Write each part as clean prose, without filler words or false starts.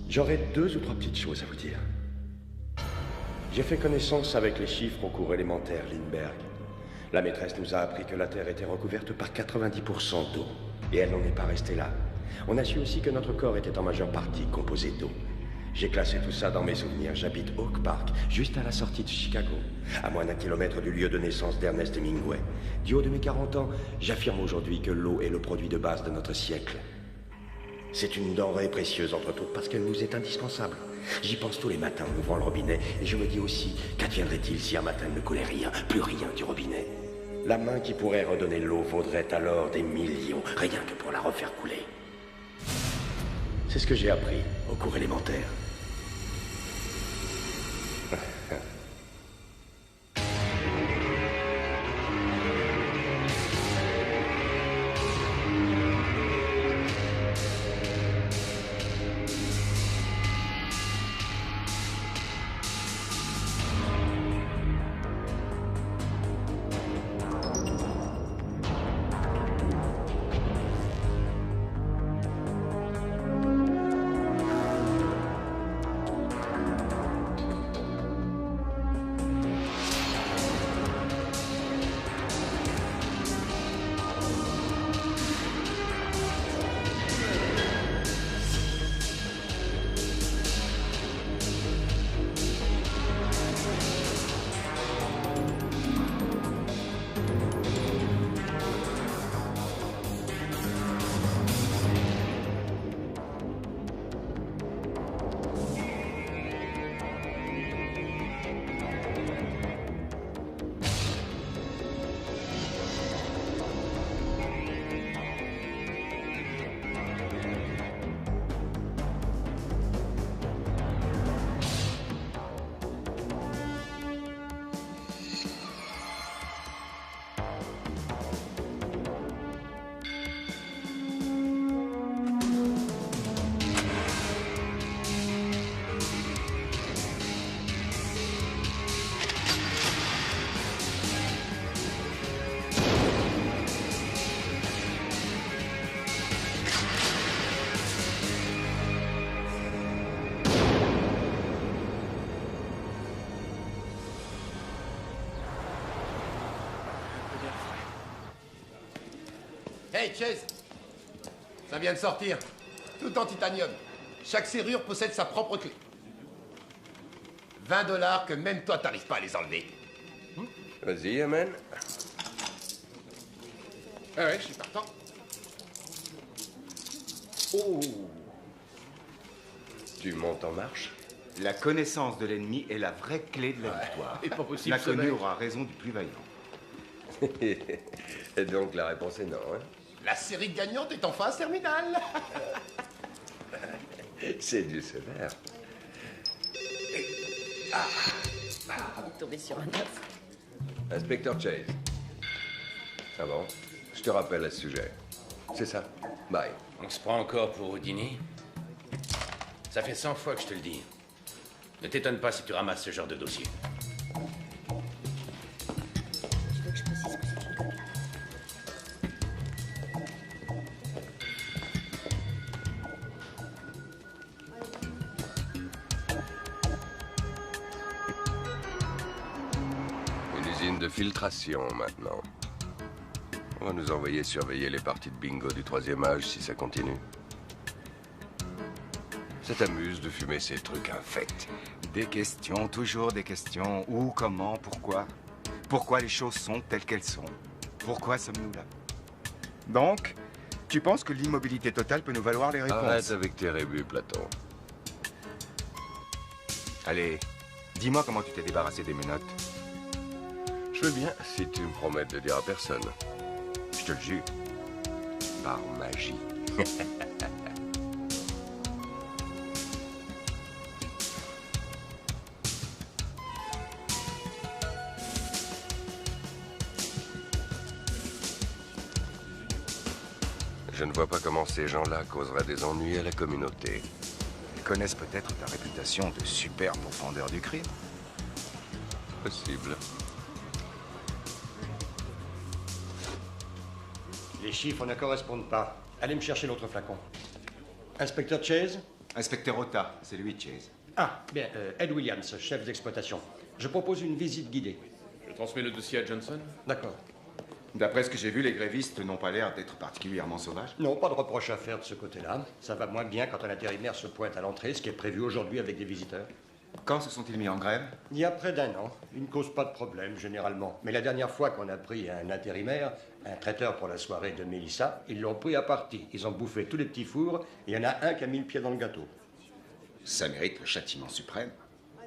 J'aurais 2 ou 3 petites choses à vous dire. J'ai fait connaissance avec les chiffres au cours élémentaire Lindbergh. La maîtresse nous a appris que la Terre était recouverte par 90% d'eau. Et elle n'en est pas restée là. On a su aussi que notre corps était en majeure partie composé d'eau. J'ai classé tout ça dans mes souvenirs. J'habite Oak Park, juste à la sortie de Chicago, à moins d'1 kilomètre du lieu de naissance d'Ernest Hemingway. Du haut de mes 40 ans, j'affirme aujourd'hui que l'eau est le produit de base de notre siècle. C'est une denrée précieuse entre toutes parce qu'elle nous est indispensable. J'y pense tous les matins en ouvrant le robinet et je me dis aussi, qu'adviendrait-il si un matin il ne coulait rien, plus rien du robinet? La main qui pourrait redonner l'eau vaudrait alors des millions, rien que pour la refaire couler. C'est ce que j'ai appris au cours élémentaire. Hey, Chase! Ça vient de sortir. Tout en titanium. Chaque serrure possède sa propre clé. 20$ que même toi, t'arrives pas à les enlever. Vas-y, Amen. Ah ouais, je suis partant. Oh! Tu montes en marche? La connaissance de l'ennemi est la vraie clé de la victoire. Et pas possible, L'inconnu ce mec. aura raison du plus vaillant. Et donc la réponse est non, hein? La série gagnante est en phase terminale. C'est du sévère. Tomber sur un œuf. Inspecteur Chase. Ah bon? Je te rappelle à ce sujet. C'est ça. Bye. On se prend encore pour Houdini? Ça fait 100 fois que je te le dis. Ne t'étonne pas si tu ramasses ce genre de dossier. Tu veux que je précise que c'est une copine? Une usine de filtration maintenant. On va nous envoyer surveiller les parties de bingo du 3e âge si ça continue. Ça t'amuse de fumer ces trucs infects? Des questions, toujours des questions. Où, comment, pourquoi? Pourquoi les choses sont telles qu'elles sont? Pourquoi sommes-nous là? Donc, tu penses que l'immobilité totale peut nous valoir les réponses? Arrête avec tes rébus, Platon. Allez, dis-moi comment tu t'es débarrassé des menottes. Je veux bien si tu me promets de le dire à personne. Je te le jure. Par magie. Je ne vois pas comment ces gens-là causeraient des ennuis à la communauté. Ils connaissent peut-être ta réputation de super pourfendeur du crime. Possible. Les chiffres ne correspondent pas. Allez me chercher l'autre flacon. Inspecteur Chase, Inspecteur Ota, c'est lui, Chase. Ah, bien, Ed Williams, chef d'exploitation. Je propose une visite guidée. Je transmets le dossier à Johnson. D'accord. D'après ce que j'ai vu, les grévistes n'ont pas l'air d'être particulièrement sauvages. Non, pas de reproche à faire de ce côté-là. Ça va moins bien quand un intérimaire se pointe à l'entrée, ce qui est prévu aujourd'hui avec des visiteurs. Quand se sont-ils mis en grève? Il y a près d'1 an. Ils ne causent pas de problème, généralement. Mais la dernière fois qu'on a pris un intérimaire, un traiteur pour la soirée de Mélissa, ils l'ont pris à partie. Ils ont bouffé tous les petits fours, et il y en a un qui a mis le pied dans le gâteau. Ça mérite le châtiment suprême.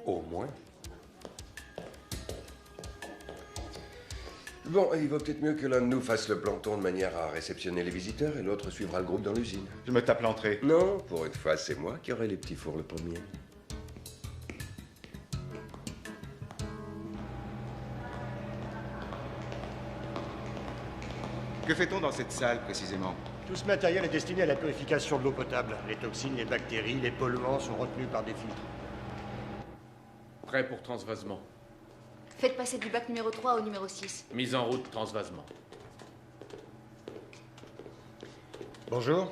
Au moins. Bon, il vaut peut-être mieux que l'un de nous fasse le planton de manière à réceptionner les visiteurs et l'autre suivra le groupe dans l'usine. Je me tape l'entrée. Non, pour une fois, c'est moi qui aurai les petits fours le premier. Que fait-on dans cette salle, précisément? Tout ce matériel est destiné à la purification de l'eau potable. Les toxines, les bactéries, les polluants sont retenus par des filtres. Prêt pour transvasement. Faites passer du bac numéro 3 au numéro 6. Mise en route, transvasement. Bonjour.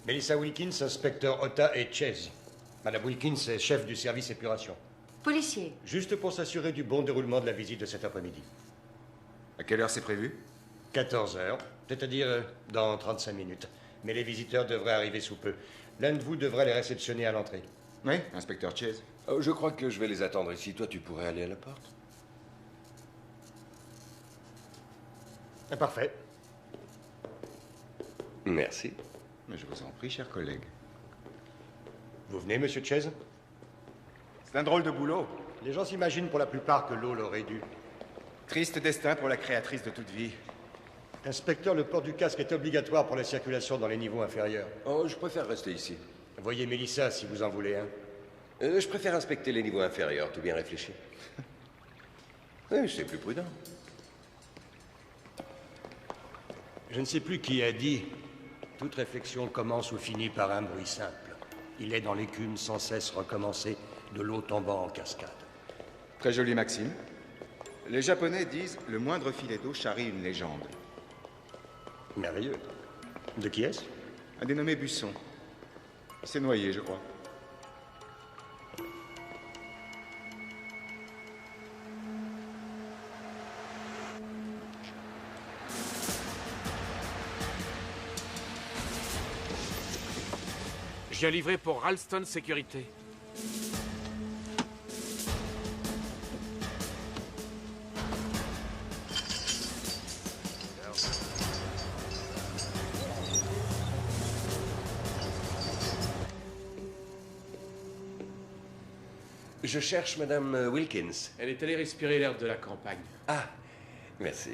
Melissa Wilkins, inspecteur Ota et Chase. Madame Wilkins est chef du service épuration. Policier. Juste pour s'assurer du bon déroulement de la visite de cet après-midi. À quelle heure c'est prévu? 14 heures, c'est-à-dire dans 35 minutes. Mais les visiteurs devraient arriver sous peu. L'un de vous devrait les réceptionner à l'entrée. Oui, inspecteur Chase. Je crois que je vais les attendre ici. Toi, tu pourrais aller à la porte. Parfait. Merci. Mais je vous en prie, cher collègue. Vous venez, monsieur Chase? C'est un drôle de boulot. Les gens s'imaginent pour la plupart que l'eau l'aurait dû. Triste destin pour la créatrice de toute vie. Inspecteur, le port du casque est obligatoire pour la circulation dans les niveaux inférieurs. Oh, je préfère rester ici. Voyez Mélissa si vous en voulez un. Je préfère inspecter les niveaux inférieurs, tout bien réfléchi. Oui, c'est plus prudent. Je ne sais plus qui a dit « Toute réflexion commence ou finit par un bruit simple. Il est dans l'écume sans cesse recommencer, de l'eau tombant en cascade. » Très jolie maxime. Les Japonais disent « Le moindre filet d'eau charrie une légende ». Merveilleux. De qui est-ce? Un dénommé Busson. Il s'est noyé, je crois. Je viens livrer pour Ralston Sécurité. Je cherche Madame Wilkins. Elle est allée respirer l'air de la campagne. Ah, merci.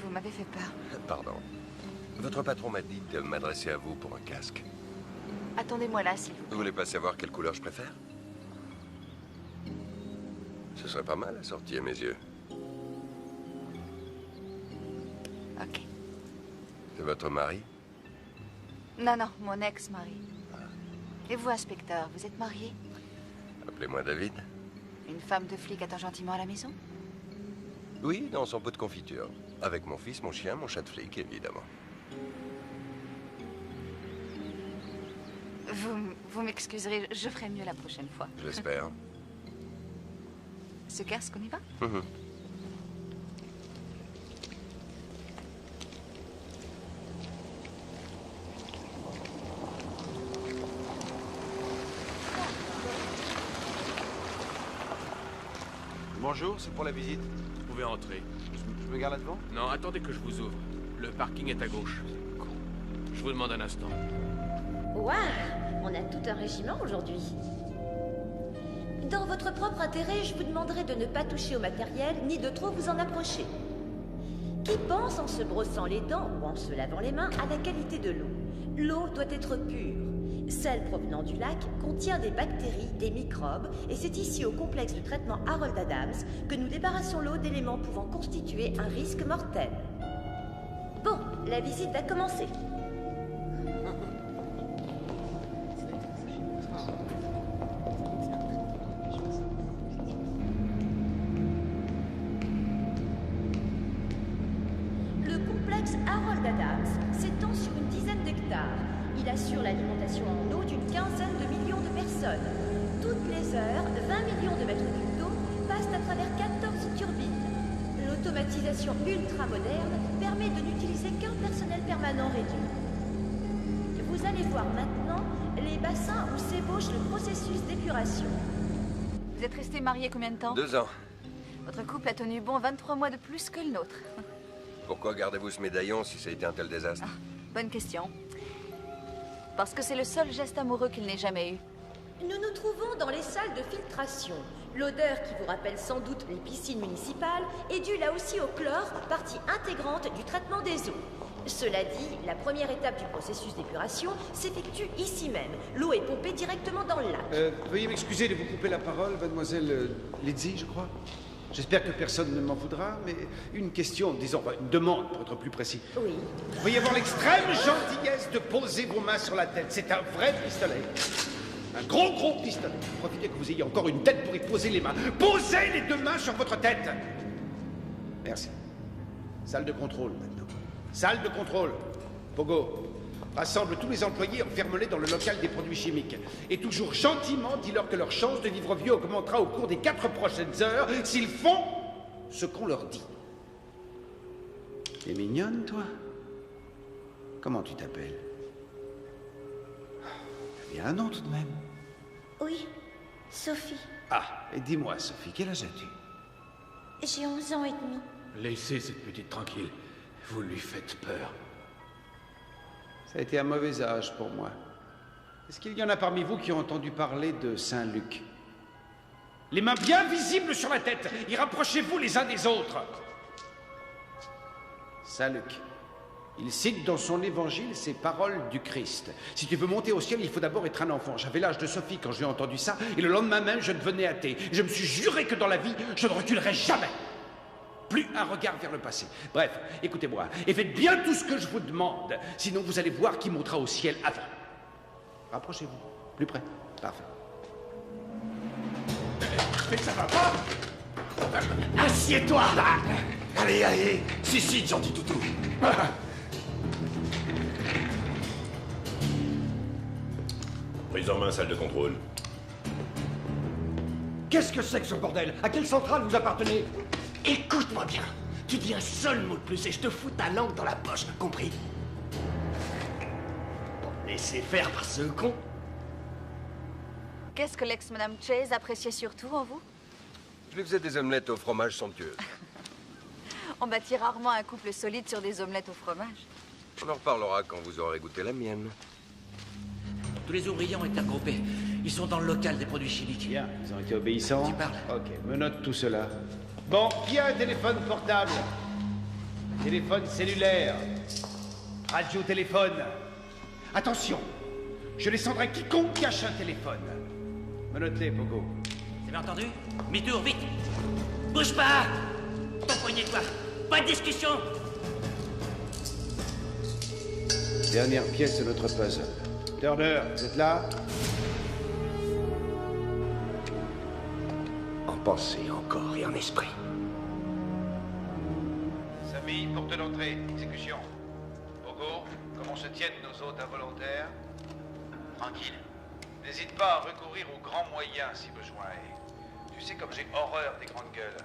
Vous m'avez fait peur. Pardon. Votre patron m'a dit de m'adresser à vous pour un casque. Attendez-moi là, s'il vous plaît. Vous voulez pas savoir quelle couleur je préfère? Ce serait pas mal à sortir à mes yeux. Ok. C'est votre mari? Non, non, mon ex-mari. Et vous, inspecteur, vous êtes marié? Appelez-moi David. Une femme de flic attend gentiment à la maison? Oui, dans son pot de confiture. Avec mon fils, mon chien, mon chat de flic, évidemment. Vous m'excuserez, je ferai mieux la prochaine fois. Je l'espère. Ce casque, on y va? Bonjour, c'est pour la visite. Vous pouvez entrer. Je me garde là devant? Non, attendez que je vous ouvre. Le parking est à gauche. Je vous demande un instant. Waouh, on a tout un régiment aujourd'hui. Dans votre propre intérêt, je vous demanderai de ne pas toucher au matériel, ni de trop vous en approcher. qui pense en se brossant les dents ou en se lavant les mains à la qualité de l'eau. L'eau doit être pure. Celle provenant du lac contient des bactéries, des microbes, et c'est ici au complexe de traitement Harold Adams que nous débarrassons l'eau d'éléments pouvant constituer un risque mortel. Bon, la visite va commencer. Le complexe Harold Adams s'étend sur une dizaine d'hectares. Il assure l'alimentation en eau d'une quinzaine de millions de personnes. Toutes les heures, 20 millions de mètres cubes d'eau passent à travers 14 turbines. L'automatisation ultra-moderne permet de n'utiliser qu'un personnel permanent réduit. Vous allez voir maintenant les bassins où s'ébauche le processus d'épuration. Vous êtes restés mariés combien de temps? 2 ans. Votre couple a tenu bon 23 mois de plus que le nôtre. Pourquoi gardez-vous ce médaillon si ça a été un tel désastre? Bonne question. Parce que c'est le seul geste amoureux qu'il n'ait jamais eu. Nous nous trouvons dans les salles de filtration. L'odeur qui vous rappelle sans doute les piscines municipales est due là aussi au chlore, partie intégrante du traitement des eaux. Cela dit, la première étape du processus d'épuration s'effectue ici même. L'eau est pompée directement dans le lac. Veuillez m'excuser de vous couper la parole, mademoiselle Lydie, je crois. J'espère que personne ne m'en voudra, mais une question, disons, une demande pour être plus précis. Oui. Veuillez avoir l'extrême gentillesse de poser vos mains sur la tête. C'est un vrai pistolet. Un gros pistolet. Profitez que vous ayez encore une tête pour y poser les mains. Posez les 2 mains sur votre tête. Merci. Salle de contrôle, maintenant. Salle de contrôle. Pogo, rassemble tous les employés, enferme-les dans le local des produits chimiques. Et toujours gentiment, dis-leur que leur chance de vivre vieux augmentera au cours des 4 prochaines heures s'ils font ce qu'on leur dit. T'es mignonne, toi? Comment tu t'appelles? T'as bien un nom, tout de même. Oui, Sophie. Ah, et dis-moi, Sophie, quel âge as-tu? J'ai 11 ans et demi. Laissez cette petite tranquille. Vous lui faites peur. Ça a été un mauvais âge pour moi. Est-ce qu'il y en a parmi vous qui ont entendu parler de Saint-Luc? Les mains bien visibles sur la tête, et rapprochez-vous les uns des autres. Saint-Luc. Il cite dans son évangile ces paroles du Christ. Si tu veux monter au ciel, il faut d'abord être un enfant. J'avais l'âge de Sophie quand j'ai entendu ça, et le lendemain même, je devenais athée. Je me suis juré que dans la vie, je ne reculerai jamais. Plus un regard vers le passé. Bref, écoutez-moi, et faites bien tout ce que je vous demande, sinon vous allez voir qui montera au ciel avant. Rapprochez-vous. Plus près. Parfait. Mais ça va pas? Assieds-toi là. Allez, si, gentil toutou. Prise en main, salle de contrôle. Qu'est-ce que c'est que ce bordel? À quelle centrale vous appartenez? Écoute-moi bien. Tu dis un seul mot de plus et je te fous ta langue dans la poche, compris? Bon, laissez faire par ce con. Qu'est-ce que l'ex-madame Chase appréciait surtout en vous? Je lui faisais des omelettes au fromage somptueuses. On bâtit rarement un couple solide sur des omelettes au fromage. On en reparlera quand vous aurez goûté la mienne. Tous les ouvriers ont été regroupés. Ils sont dans le local des produits chimiques. Bien, ils ont été obéissants. Tu parles? Ok, me note tout cela. Bon, qui a un téléphone portable? Téléphone cellulaire. Radio-téléphone. Attention, je descendrai quiconque cache un téléphone. Me note-les, Pogo. C'est bien entendu? Mi-tour, vite! Bouge pas! Ton poignet de toi! Pas de discussion! Dernière pièce de notre puzzle. Turner, vous êtes là? En pensée, en corps et en esprit. Samy, porte d'entrée, exécution. Pogo, comment se tiennent nos hôtes involontaires? Tranquille. N'hésite pas à recourir aux grands moyens si besoin est. Tu sais comme j'ai horreur des grandes gueules.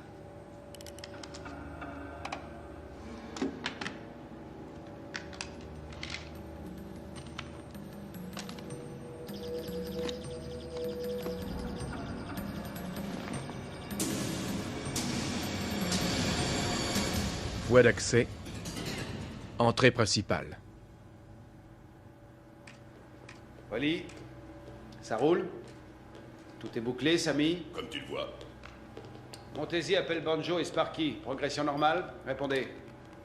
Voie d'accès. Entrée principale. Wally, ça roule? Tout est bouclé, Samy? Comme tu le vois. Montez-y, appelle Banjo et Sparky. Progression normale? Répondez.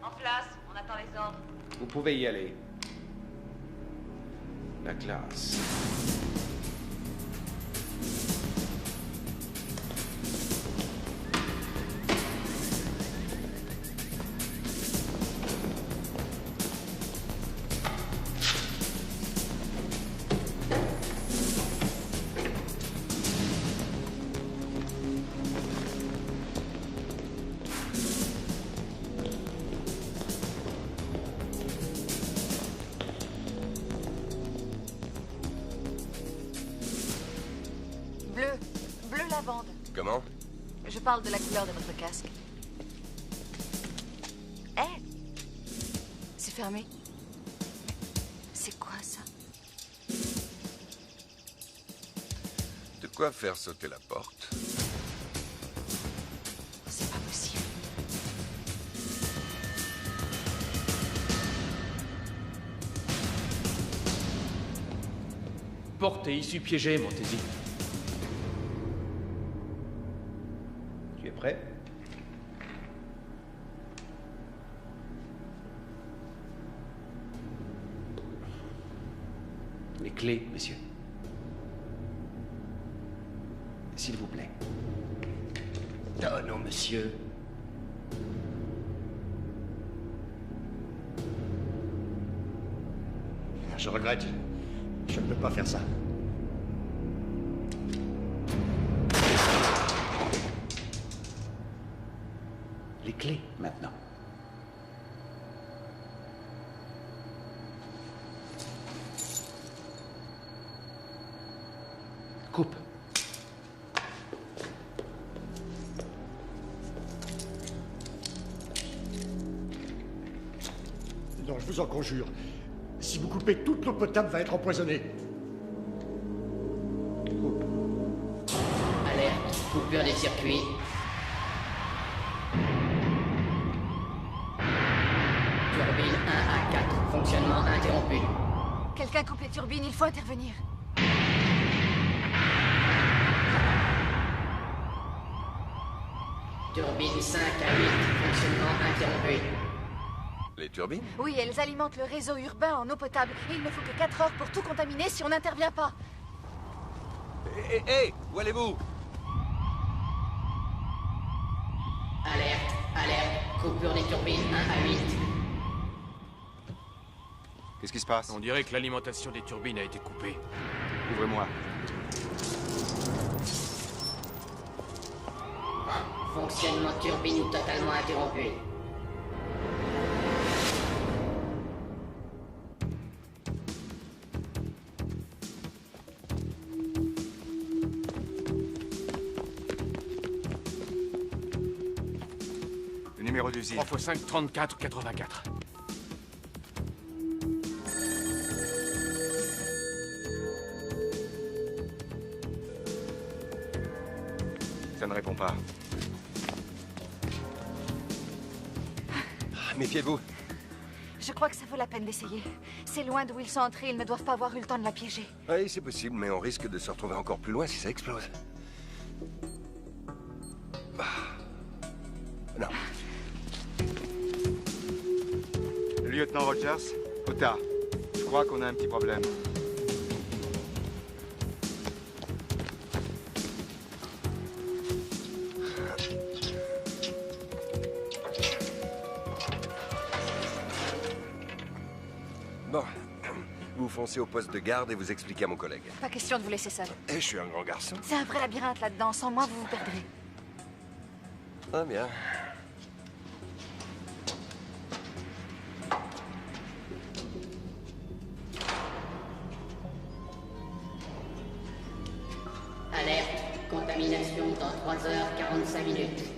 En place, on attend les ordres. Vous pouvez y aller. La classe. Bleu lavande. Comment? Je parle de la couleur de votre casque. Hé! C'est fermé. C'est quoi ça? De quoi faire sauter la porte? C'est pas possible. Porte et issue piégée, Montesi. Tu es prêt? Les clés, messieurs. S'il vous plaît. Oh non, monsieur. Je regrette. Je ne peux pas faire ça. Les clés, maintenant. Coupe. Non, je vous en conjure. Si vous coupez, toute l'eau potable va être empoisonnée. Alerte, coupure des circuits. Turbine 1 à 4, fonctionnement interrompu. Quelqu'un coupe les turbines, il faut intervenir. Turbine 5 à 8, fonctionnement interrompu. Les turbines? Oui, elles alimentent le réseau urbain en eau potable. Et il ne faut que 4 heures pour tout contaminer si on n'intervient pas. Hé, où allez-vous? Alerte, alerte, coupure des turbines 1 à 8. Qu'est-ce qui se passe? On dirait que l'alimentation des turbines a été coupée. Ouvrez-moi. Fonctionnement turbine totalement interrompu. Le numéro d'usine. 3x5, 34, 84. Ça ne répond pas. Méfiez-vous. Je crois que ça vaut la peine d'essayer. C'est loin d'où ils sont entrés, ils ne doivent pas avoir eu le temps de la piéger. Oui, c'est possible, mais on risque de se retrouver encore plus loin si ça explose. Non. Lieutenant Rogers, Ota, je crois qu'on a un petit problème. Bon, vous foncez au poste de garde et vous expliquez à mon collègue. Pas question de vous laisser seul. Et je suis un grand garçon. C'est un vrai labyrinthe là-dedans. Sans moi, vous vous perdrez. Ah bien. Alerte, contamination dans 3h45.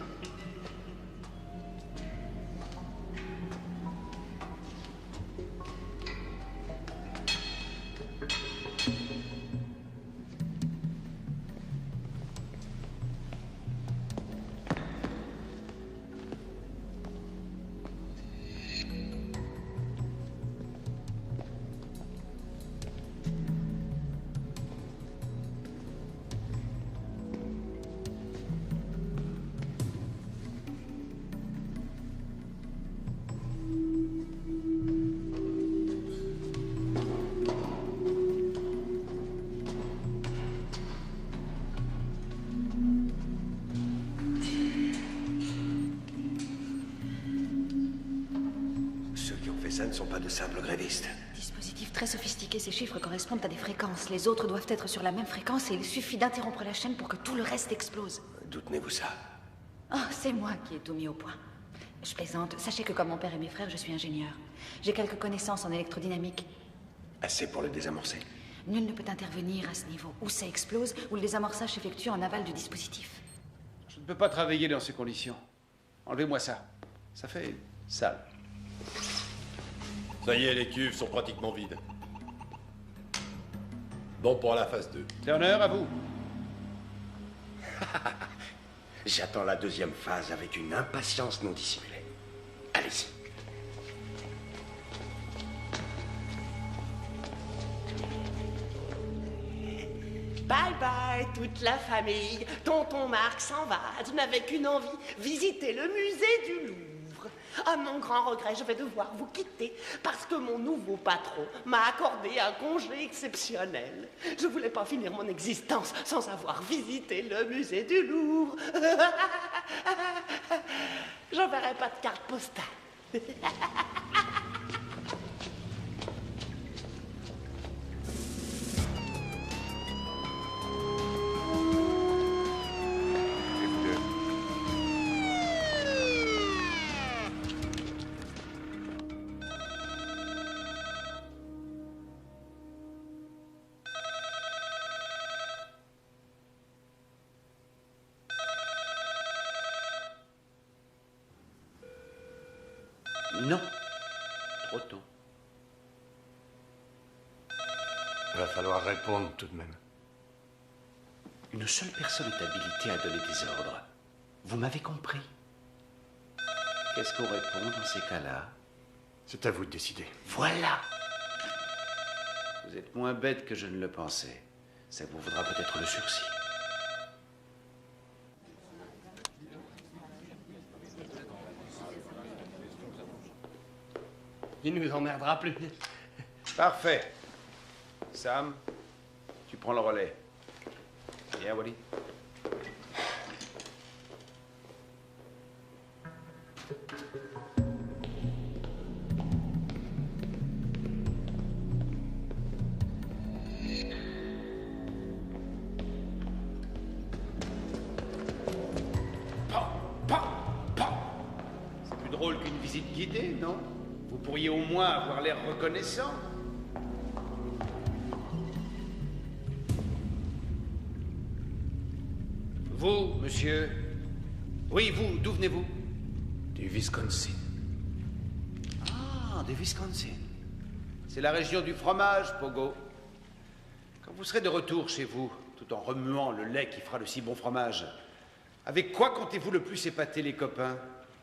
Mais ça ne sont pas de simples grévistes. Dispositif très sophistiqué, ces chiffres correspondent à des fréquences. Les autres doivent être sur la même fréquence et il suffit d'interrompre la chaîne pour que tout le reste explose. D'où tenez-vous ça? Oh, c'est moi qui ai tout mis au point. Je plaisante. Sachez que comme mon père et mes frères, je suis ingénieur. J'ai quelques connaissances en électrodynamique. Assez pour le désamorcer. Nul ne peut intervenir à ce niveau. Ou ça explose, ou le désamorçage s'effectue en aval du dispositif. Je ne peux pas travailler dans ces conditions. Enlevez-moi ça. Ça fait sale. Ça y est, les cuves sont pratiquement vides. Bon pour la phase 2. Turner, à vous. J'attends la deuxième phase avec une impatience non dissimulée. Allez-y. Bye bye, toute la famille. Tonton Marc s'en va. Je n'avais qu'une envie, visiter le musée du Louvre. À mon grand regret, je vais devoir vous quitter parce que mon nouveau patron m'a accordé un congé exceptionnel. Je voulais pas finir mon existence sans avoir visité le musée du Louvre. J'enverrai pas de carte postale. Non. Trop tôt. Va falloir répondre tout de même. Une seule personne est habilitée à donner des ordres. Vous m'avez compris. Qu'est-ce qu'on répond dans ces cas-là? C'est à vous de décider. Voilà. Vous êtes moins bête que je ne le pensais. Ça vous vaudra peut-être le sursis. Il nous emmerdera plus. Parfait. Sam, tu prends le relais. Viens, Wally. C'est plus drôle qu'une visite guidée, non? Vous pourriez au moins avoir l'air reconnaissant. Vous, monsieur. Oui, vous, d'où venez-vous? Du Wisconsin. Ah, du Wisconsin. C'est la région du fromage, Pogo. Quand vous serez de retour chez vous, tout en remuant le lait qui fera le si bon fromage, avec quoi comptez-vous le plus épater les copains?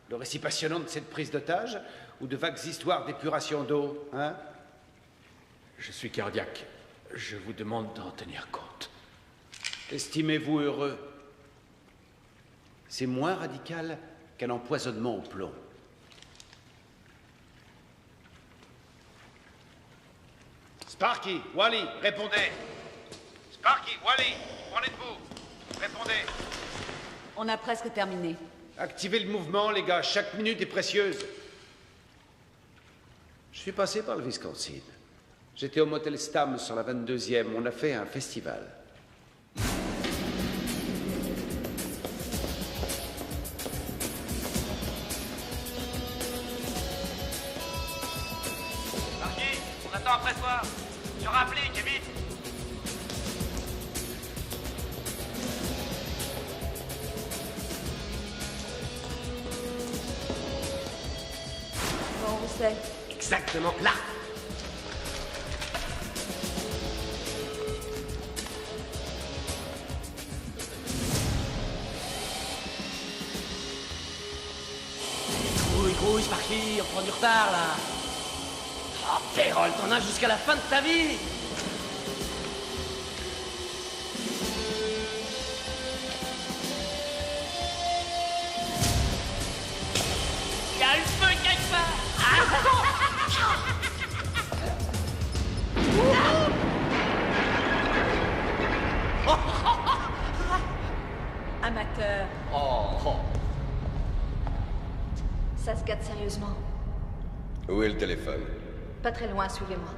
Le récit passionnant de cette prise d'otage ou de vagues histoires d'épuration d'eau, hein? Je suis cardiaque. Je vous demande d'en tenir compte. Estimez-vous heureux? C'est moins radical qu'un empoisonnement au plomb. Sparky, Wally, répondez. Sparky, Wally, qu'en êtes-vous? Répondez. On a presque terminé. Activez le mouvement, les gars. Chaque minute est précieuse. Je suis passé par le Wisconsin. J'étais au motel Stam sur la 22e. On a fait un festival. Marquis, on attend après toi. Je rapplique, vite. Bon, où c'est? Exactement là. Grouille, Sparky, on prend du retard là. Oh, Pérol, t'en as jusqu'à la fin de ta vie. Il y a le feu quelque part. Amateur. Oh. Ça se gâte sérieusement. Où est le téléphone? Pas très loin, suivez-moi.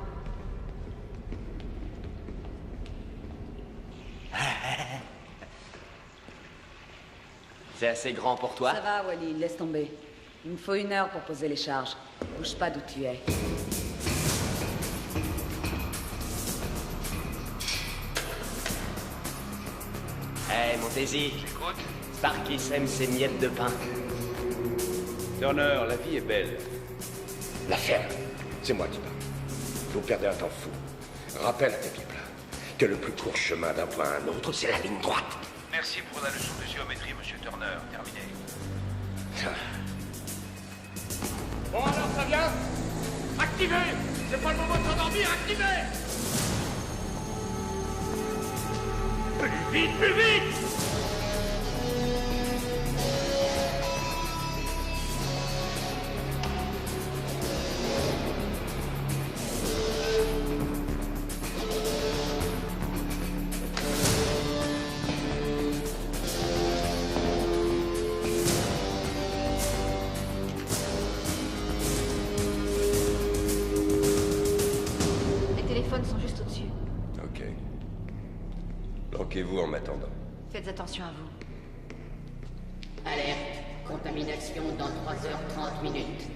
C'est assez grand pour toi? Ça va, Wally, laisse tomber. Il me faut 1 heure pour poser les charges. Bouge pas d'où tu es. Hé, mon Daisy. J'écoute. Sparky sème ses miettes de pain. Turner, la vie est belle. La ferme, c'est moi qui parle. Vous perdez un temps fou. Rappelle à tes pieds plats que le plus court chemin d'un point à un autre, c'est la ligne droite. Merci pour la leçon de géométrie, monsieur Turner. Terminé. Bon, alors ça vient? Activez! C'est pas le moment de s'endormir, activez! Plus vite, plus vite! Les téléphones sont juste au-dessus. Ok. Planquez-vous en m'attendant. Faites attention à vous. Alerte. Contamination dans 3h30 minutes.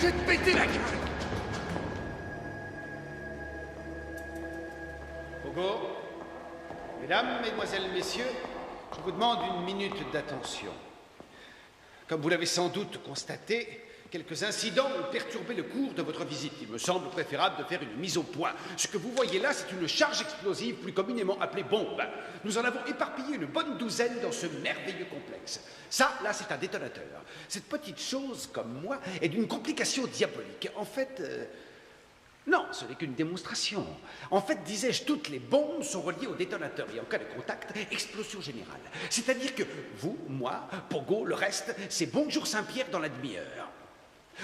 Je vais te péter la gueule! Pogo, mesdames, mesdemoiselles, messieurs, je vous demande 1 minute d'attention. Comme vous l'avez sans doute constaté, quelques incidents ont perturbé le cours de votre visite. Il me semble préférable de faire une mise au point. Ce que vous voyez là, c'est une charge explosive plus communément appelée bombe. Nous en avons éparpillé une bonne douzaine dans ce merveilleux complexe. Ça, là, c'est un détonateur. Cette petite chose, comme moi, est d'une complication diabolique. En fait... Non, ce n'est qu'une démonstration. En fait, disais-je, toutes les bombes sont reliées au détonateur et en cas de contact, explosion générale. C'est-à-dire que vous, moi, Pogo, le reste, c'est bonjour Saint-Pierre dans la demi-heure.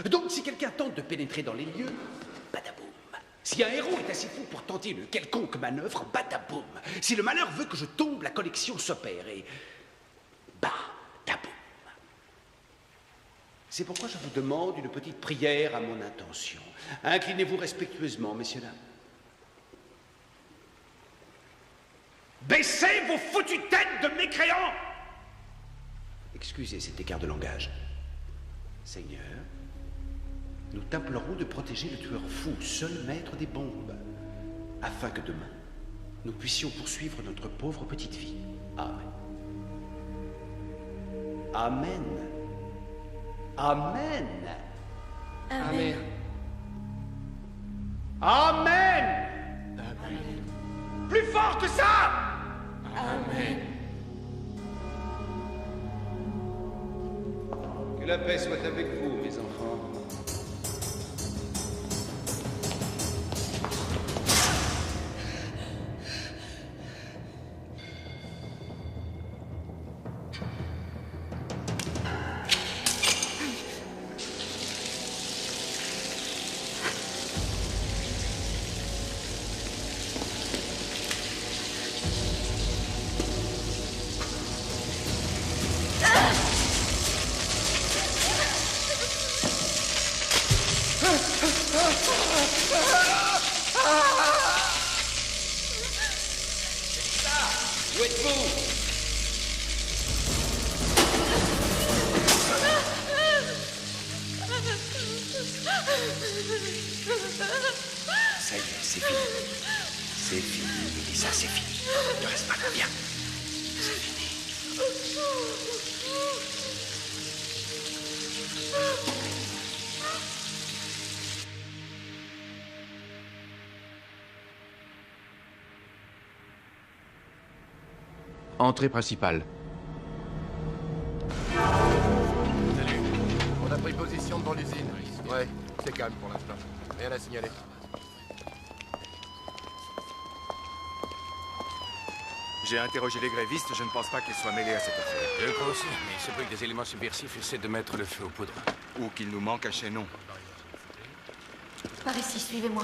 Donc, si quelqu'un tente de pénétrer dans les lieux, badaboum. Si un héros est assez fou pour tenter une quelconque manœuvre, badaboum. Si le malheur veut que je tombe, la collection s'opère et... badaboum. C'est pourquoi je vous demande une petite prière à mon intention. Inclinez-vous respectueusement, messieurs, dames. Baissez vos foutues têtes de mécréants! Excusez cet écart de langage. Seigneur, nous t'implorons de protéger le tueur fou, seul maître des bombes, afin que demain, nous puissions poursuivre notre pauvre petite vie. Amen. Amen. Amen. Amen. Amen. Plus fort que ça. Amen. Que la paix soit avec vous, mes enfants. Où êtes-vous? Ça y est, c'est fini. C'est fini, Mélissa, c'est fini. Ne reste pas là, viens. C'est fini. Entrée principale. Salut. On a pris position devant l'usine. Ouais, c'est calme pour l'instant. Rien à signaler. J'ai interrogé les grévistes, je ne pense pas qu'ils soient mêlés à cette affaire. Je le crois aussi, mais il se peut que des éléments subversifs essaient de mettre le feu aux poudres. Ou qu'il nous manque un chaînon. Par ici, suivez-moi.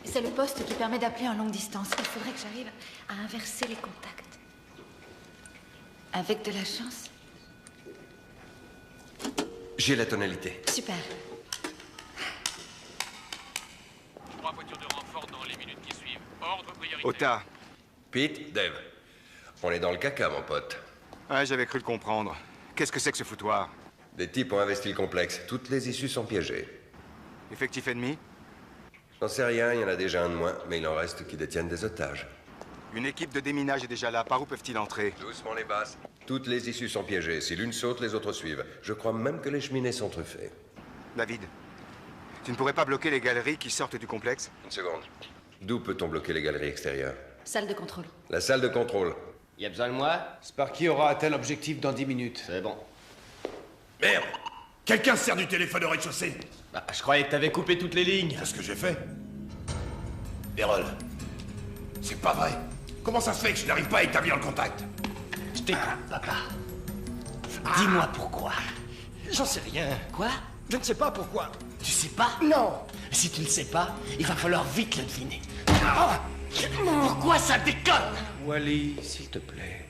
C'est le poste qui permet d'appeler en longue distance. Il faudrait que j'arrive à inverser les contacts. Avec de la chance. J'ai la tonalité. Super. 3 voitures de renfort dans les minutes qui suivent. Ordre prioritaire. Ota. Pete, Dave. On est dans le caca, mon pote. Ouais, j'avais cru le comprendre. Qu'est-ce que c'est que ce foutoir? Des types ont investi le complexe. Toutes les issues sont piégées. Effectif ennemi? J'en sais rien, il y en a déjà un de moins, mais il en reste qui détiennent des otages. Une équipe de déminage est déjà là. Par où peuvent-ils entrer? Doucement les basses. Toutes les issues sont piégées. Si l'une saute, les autres suivent. Je crois même que les cheminées sont truffées. David, tu ne pourrais pas bloquer les galeries qui sortent du complexe? Une seconde. D'où peut-on bloquer les galeries extérieures? Salle de contrôle. La salle de contrôle. Y a besoin de moi? Sparky aura atteint l'objectif dans 10 minutes. C'est bon. Merde! Quelqu'un se sert du téléphone au rez-de-chaussée. Bah, je croyais que t'avais coupé toutes les lignes. C'est ce que j'ai fait. Errol. C'est pas vrai. Comment ça se fait que je n'arrive pas à établir le contact? Je t'écoute, papa. Dis-moi pourquoi. J'en sais rien. Quoi? Je ne sais pas pourquoi. Tu sais pas? Non. Si tu ne sais pas, il va falloir vite le deviner. Non. Pourquoi ça déconne? Wally, s'il te plaît.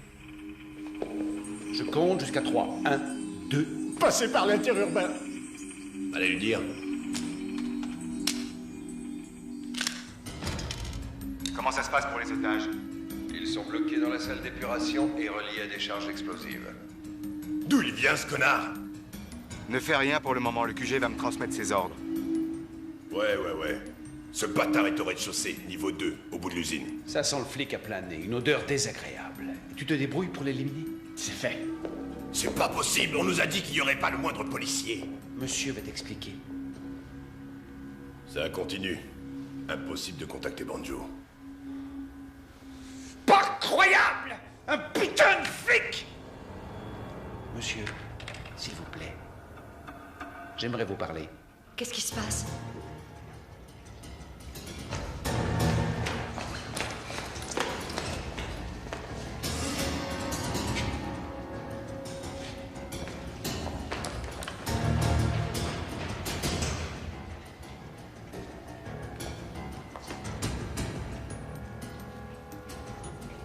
Je compte jusqu'à 3. 1, 2. Passez par l'interurbain. Allez lui dire. Comment ça se passe pour les otages? Ils sont bloqués dans la salle d'épuration et reliés à des charges explosives. D'où il vient, ce connard? Ne fais rien pour le moment, le QG va me transmettre ses ordres. Ouais. Ce bâtard est au rez-de-chaussée, niveau 2, au bout de l'usine. Ça sent le flic à plein nez, une odeur désagréable. Et tu te débrouilles pour l'éliminer? C'est fait. C'est pas possible, on nous a dit qu'il n'y aurait pas le moindre policier. Monsieur va t'expliquer. Ça continue. Impossible de contacter Banjo. Pas croyable! Un putain de flic! Monsieur, s'il vous plaît. J'aimerais vous parler. Qu'est-ce qui se passe?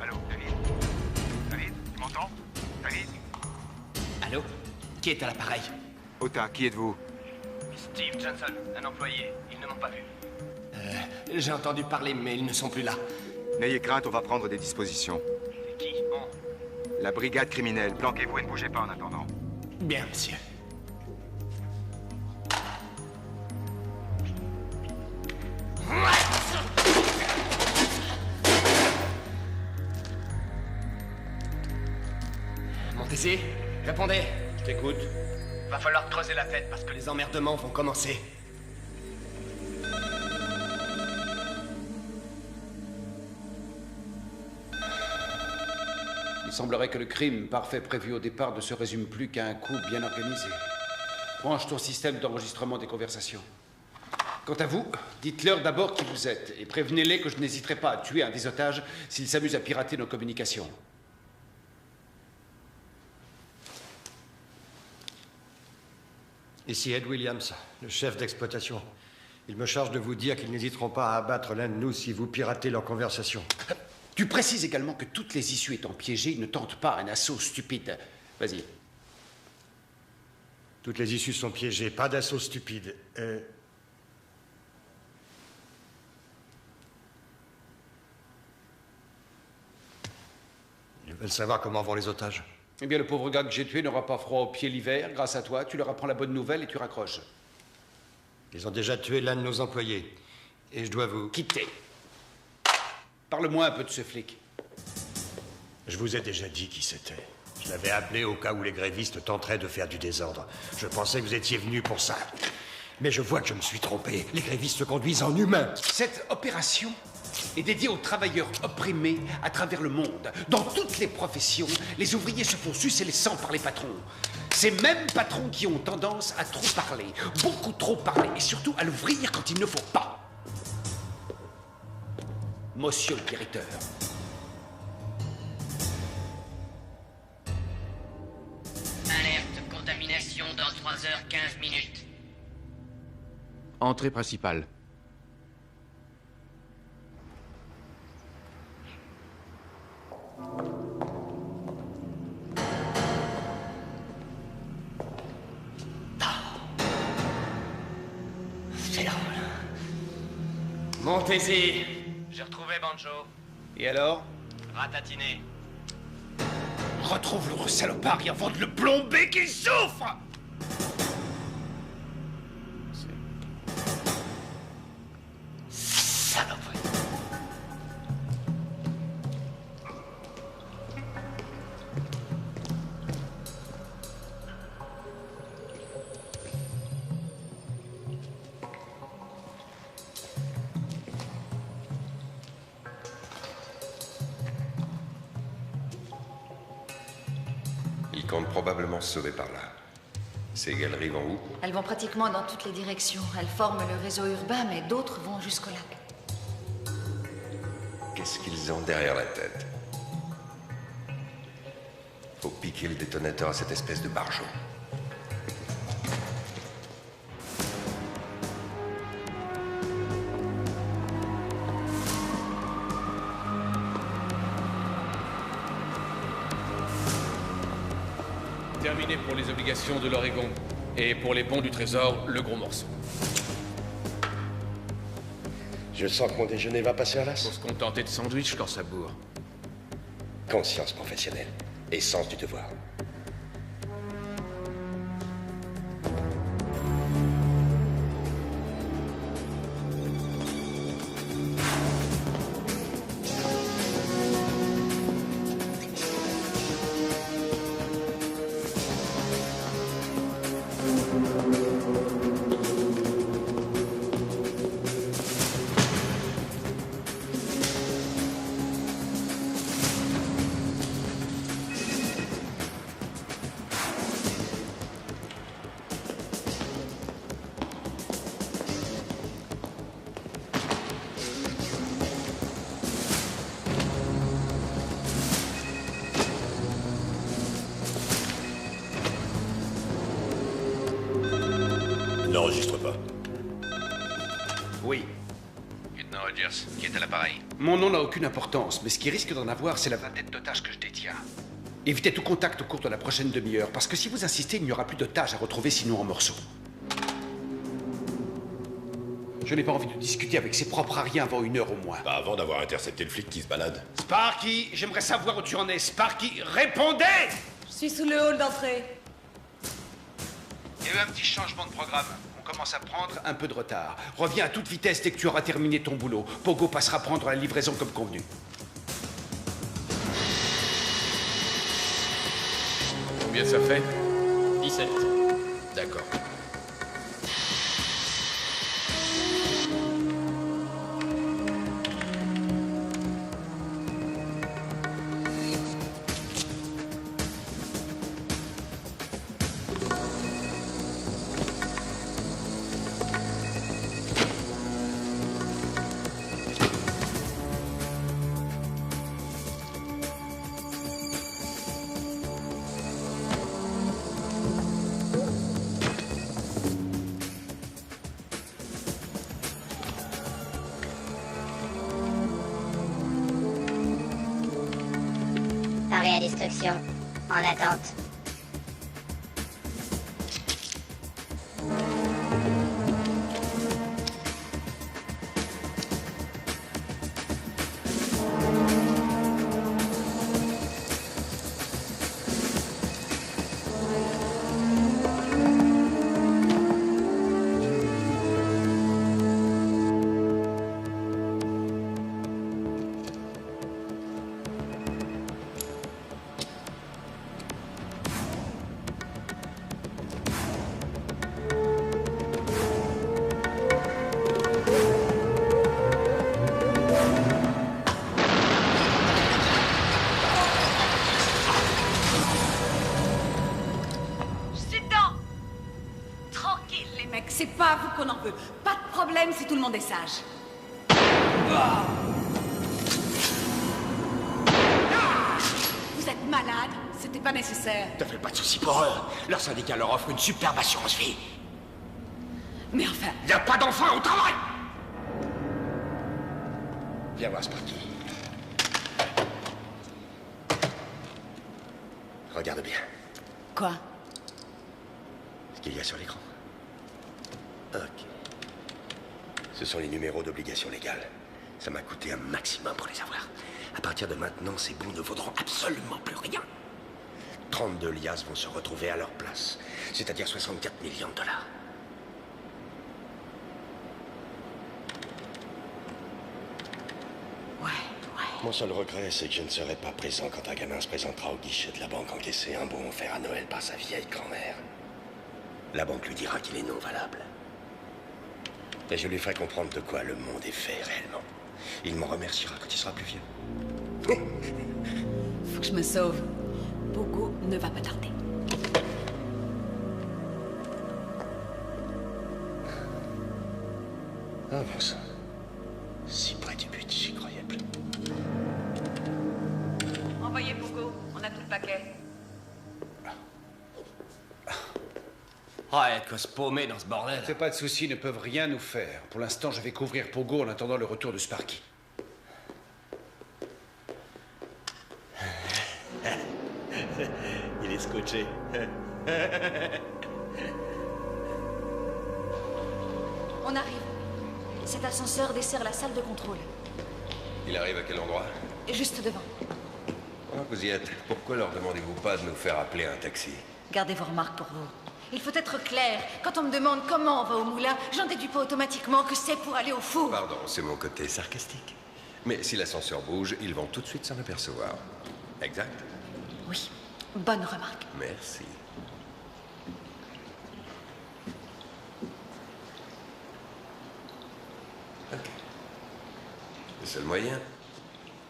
Allô, David? David, tu m'entends? David? Allô? Qui est à l'appareil? Ota, qui êtes-vous? Steve Johnson, un employé. Ils ne m'ont pas vu. J'ai entendu parler, mais ils ne sont plus là. N'ayez crainte, on va prendre des dispositions. C'est qui? On. La brigade criminelle. Planquez-vous et ne bougez pas en attendant. Bien, monsieur. Montez-y, répondez. Je t'écoute. Va falloir creuser la tête parce que les emmerdements vont commencer. Il semblerait que le crime parfait prévu au départ ne se résume plus qu'à un coup bien organisé. Branche ton système d'enregistrement des conversations. Quant à vous, dites-leur d'abord qui vous êtes et prévenez-les que je n'hésiterai pas à tuer un des otages s'ils s'amusent à pirater nos communications. Ici Ed Williams, le chef d'exploitation. Il me charge de vous dire qu'ils n'hésiteront pas à abattre l'un de nous si vous piratez leur conversation. Tu précises également que toutes les issues étant piégées, ils ne tentent pas un assaut stupide. Vas-y. Toutes les issues sont piégées, pas d'assaut stupide. Ils veulent savoir comment vont les otages. Eh bien, le pauvre gars que j'ai tué n'aura pas froid aux pieds l'hiver. Grâce à toi, tu leur apprends la bonne nouvelle et tu raccroches. Ils ont déjà tué l'un de nos employés. Et je dois vous... Quitter. Parle-moi un peu de ce flic. Je vous ai déjà dit qui c'était. Je l'avais appelé au cas où les grévistes tenteraient de faire du désordre. Je pensais que vous étiez venu pour ça. Mais je vois que je me suis trompé. Les grévistes se conduisent en humains. Cette opération est dédiée aux travailleurs opprimés à travers le monde. Dans toutes les professions, les ouvriers se font sucer les sangs par les patrons. Ces mêmes patrons qui ont tendance à trop parler, beaucoup trop parler, et surtout à l'ouvrir quand il ne faut pas. Monsieur le directeur. Alerte contamination dans 3h15. Entrée principale. C'est drôle. Montez-y. J'ai retrouvé Banjo. Et alors? Ratatiné. Retrouve l'autre salopard et avant de le plomber qu'il souffre! Saloperie. Ils comptent probablement se sauver par là. Ces galeries vont où? Elles vont pratiquement dans toutes les directions. Elles forment le réseau urbain, mais d'autres vont jusqu'au lac. Qu'est-ce qu'ils ont derrière la tête? Faut piquer le détonateur à cette espèce de barjot. Terminé pour les obligations de l'Oregon. Et pour les bons du trésor, le gros morceau. Je sens que mon déjeuner va passer à l'as. Faut se contenter de sandwich quand ça bourre. Conscience professionnelle et sens du devoir. N'enregistre pas. Oui. Lieutenant Rogers, qui est à l'appareil? Mon nom n'a aucune importance, mais ce qui risque d'en avoir, c'est la vingtaine d'otages que je détiens. Évitez tout contact au cours de la prochaine demi-heure, parce que si vous insistez, il n'y aura plus d'otages à retrouver sinon en morceaux. Je n'ai pas envie de discuter avec ses propres ariens avant 1 heure au moins. Pas avant d'avoir intercepté le flic qui se balade. Sparky, j'aimerais savoir où tu en es. Sparky, répondez! Je suis sous le hall d'entrée. Il y a eu un petit changement de programme. On commence à prendre un peu de retard. Reviens à toute vitesse dès que tu auras terminé ton boulot. Pogo passera prendre la livraison comme convenu. Combien ça fait? 17. D'accord. Arrêt à destruction. En attente. C'est pas à vous qu'on en veut. Pas de problème si tout le monde est sage. Vous êtes malade. C'était pas nécessaire. Ne fais pas de soucis pour eux. Leur syndicat leur offre une superbe assurance vie. Mais enfin... Y a pas d'enfants au travail. Viens voir Sparky. Regarde bien. Quoi? Ce qu'il y a sur l'écran. Ok. Ce sont les numéros d'obligation légale. Ça m'a coûté un maximum pour les avoir. À partir de maintenant, ces bons ne vaudront absolument plus rien. 32 liasses vont se retrouver à leur place, c'est-à-dire 64 millions de dollars. Mon seul regret, c'est que je ne serai pas présent quand un gamin se présentera au guichet de la banque encaisser un bon offert à Noël par sa vieille grand-mère. La banque lui dira qu'il est non valable. Et je lui ferai comprendre de quoi le monde est fait réellement. Il m'en remerciera quand il sera plus vieux. Faut que je me sauve. Pogo ne va pas tarder. Ah bon sang. Si près du but, j'y croyais plus. Envoyez Pogo, on a tout le paquet. Ah, il y a de quoi se paumer dans ce bordel. C'est pas de soucis, ils ne peuvent rien nous faire. Pour l'instant, je vais couvrir Pogo en attendant le retour de Sparky. Il est scotché. On arrive. Cet ascenseur dessert la salle de contrôle. Il arrive à quel endroit? Juste devant. Ah, vous y êtes. Pourquoi leur demandez-vous pas de nous faire appeler un taxi? Gardez vos remarques pour vous. Il faut être clair. Quand on me demande comment on va au moulin, j'en déduis pas automatiquement que c'est pour aller au four. Pardon, c'est mon côté sarcastique. Mais si l'ascenseur bouge, ils vont tout de suite s'en apercevoir. Exact? Oui, bonne remarque. Merci. Ok. Le seul moyen,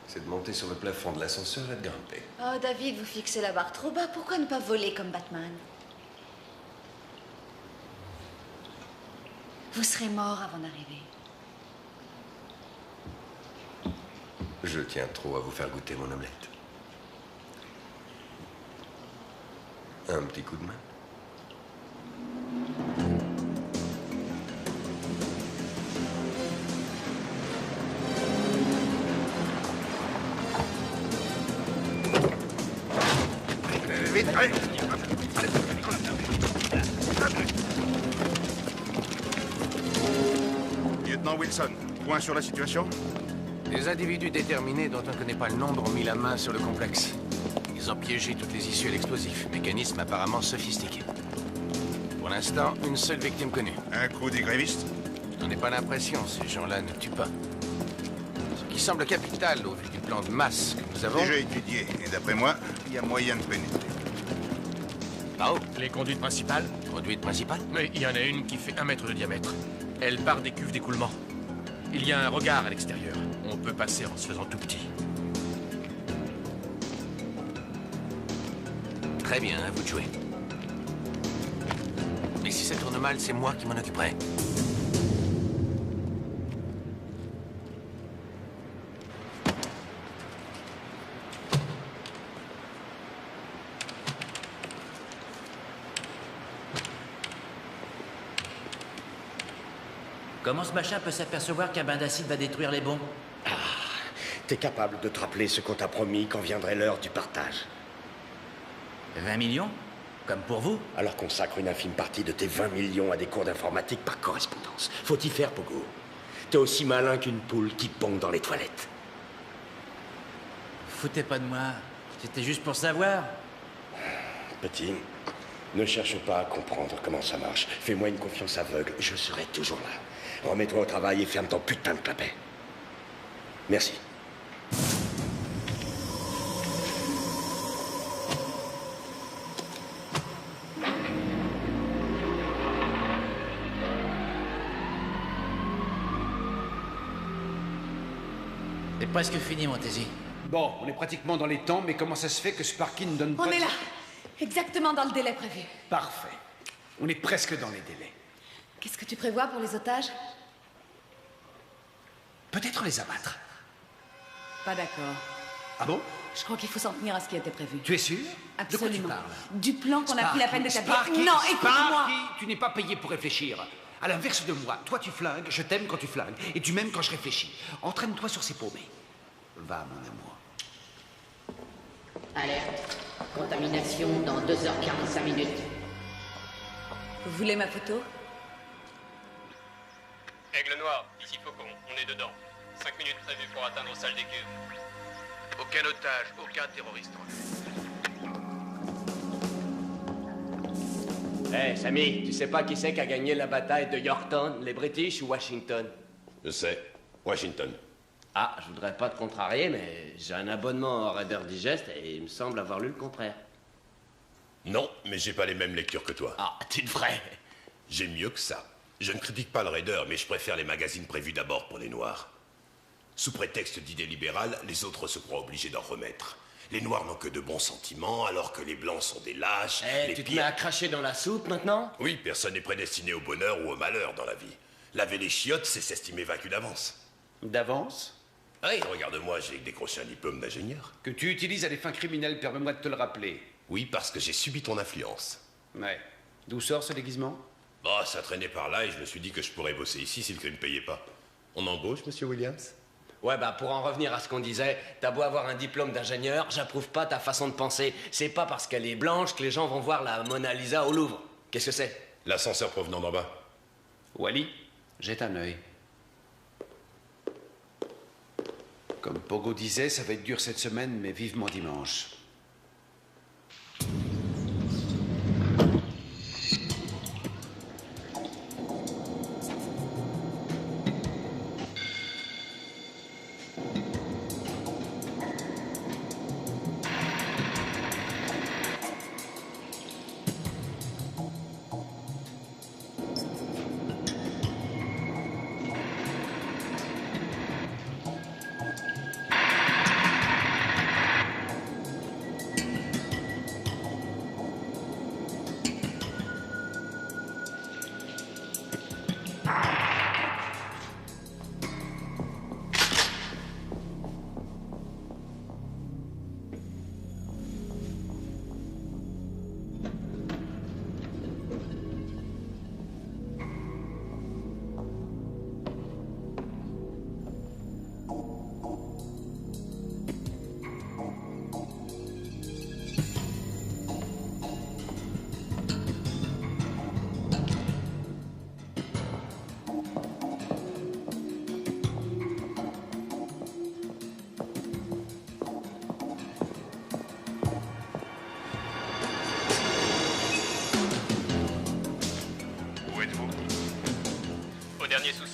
c'est de monter sur le plafond de l'ascenseur et de grimper. Oh, David, vous fixez la barre trop bas. Pourquoi ne pas voler comme Batman? Vous serez mort avant d'arriver. Je tiens trop à vous faire goûter mon omelette. Un petit coup de main. Vite, allez. Lieutenant Wilson, point sur la situation? Des individus déterminés dont on ne connaît pas le nombre ont mis la main sur le complexe. Ils ont piégé toutes les issues à l'explosif. Mécanisme apparemment sophistiqué. Pour l'instant, une seule victime connue. Un coup des grévistes? Je n'en ai pas l'impression, ces gens-là ne tuent pas. Ce qui semble capital au vu du plan de masse que nous avons... Déjà étudié, et d'après moi, il y a moyen de pénétrer. Par où? Les conduites principales? Conduite principale? Oui, il y en a une qui fait 1 mètre de diamètre. Elle part des cuves d'écoulement. Il y a un regard à l'extérieur. On peut passer en se faisant tout petit. Très bien, à vous de jouer. Mais si ça tourne mal, c'est moi qui m'en occuperai. Comment ce machin peut s'apercevoir qu'un bain d'acide va détruire les bombes? T'es capable de te rappeler ce qu'on t'a promis quand viendrait l'heure du partage. 20 millions? Comme pour vous? Alors consacre une infime partie de tes 20 millions à des cours d'informatique par correspondance. Faut y faire, Pogo. T'es aussi malin qu'une poule qui pond dans les toilettes. Foutez pas de moi. C'était juste pour savoir. Petit, ne cherche pas à comprendre comment ça marche. Fais-moi une confiance aveugle, je serai toujours là. Remets-toi au travail et ferme ton putain de clapet. Merci. C'est presque fini, Montesi. Bon, on est pratiquement dans les temps, mais comment ça se fait que Sparky ne donne pas... On est là. Exactement dans le délai prévu. Parfait. On est presque dans les délais. Qu'est-ce que tu prévois pour les otages? Peut-être les abattre. Pas d'accord. Ah bon? Je crois qu'il faut s'en tenir à ce qui a été prévu. Tu es sûr? Absolument. De quoi tu parles? Du plan qu'on a pris la peine d'établir. Sparky, Non, écoute-moi. Sparky, tu n'es pas payé pour réfléchir. À l'inverse de moi, toi tu flingues, je t'aime quand tu flingues, et tu m'aimes quand je réfléchis. Entraîne-toi sur ces paumés. Va, mon amour. Alerte. Contamination dans 2h45 minutes. Vous voulez ma photo? Aigle noir, ici Faucon, on est dedans. 5 minutes prévues pour atteindre salle des cuves. Aucun otage, aucun terroriste. Hé, Sammy, tu sais pas qui c'est qui a gagné la bataille de Yorktown, les British ou Washington? Je sais. Washington. Ah, je voudrais pas te contrarier, mais j'ai un abonnement au Reader Digest et il me semble avoir lu le contraire. Non, mais j'ai pas les mêmes lectures que toi. Ah, tu devrais. J'ai mieux que ça. Je ne critique pas le Raider, mais je préfère les magazines prévus d'abord pour les Noirs. Sous prétexte d'idées libérales, les autres se croient obligés d'en remettre. Les Noirs n'ont que de bons sentiments, alors que les Blancs sont des lâches. Eh, tu te mets à cracher dans la soupe maintenant? Oui, personne n'est prédestiné au bonheur ou au malheur dans la vie. Laver les chiottes, c'est s'estimer vaincu d'avance. D'avance? Oui, regarde-moi, j'ai décroché un diplôme d'ingénieur. Que tu utilises à des fins criminelles, permets-moi de te le rappeler. Oui, parce que j'ai subi ton influence. Ouais. D'où sort ce déguisement? Bah, ça traînait par là et je me suis dit que je pourrais bosser ici si le crime ne payait pas. On embauche, monsieur Williams? Ouais, bah pour en revenir à ce qu'on disait, t'as beau avoir un diplôme d'ingénieur, j'approuve pas ta façon de penser. C'est pas parce qu'elle est blanche que les gens vont voir la Mona Lisa au Louvre. Qu'est-ce que c'est? L'ascenseur provenant d'en bas. Wally, jette un œil. Comme Pogo disait, ça va être dur cette semaine, mais vivement dimanche.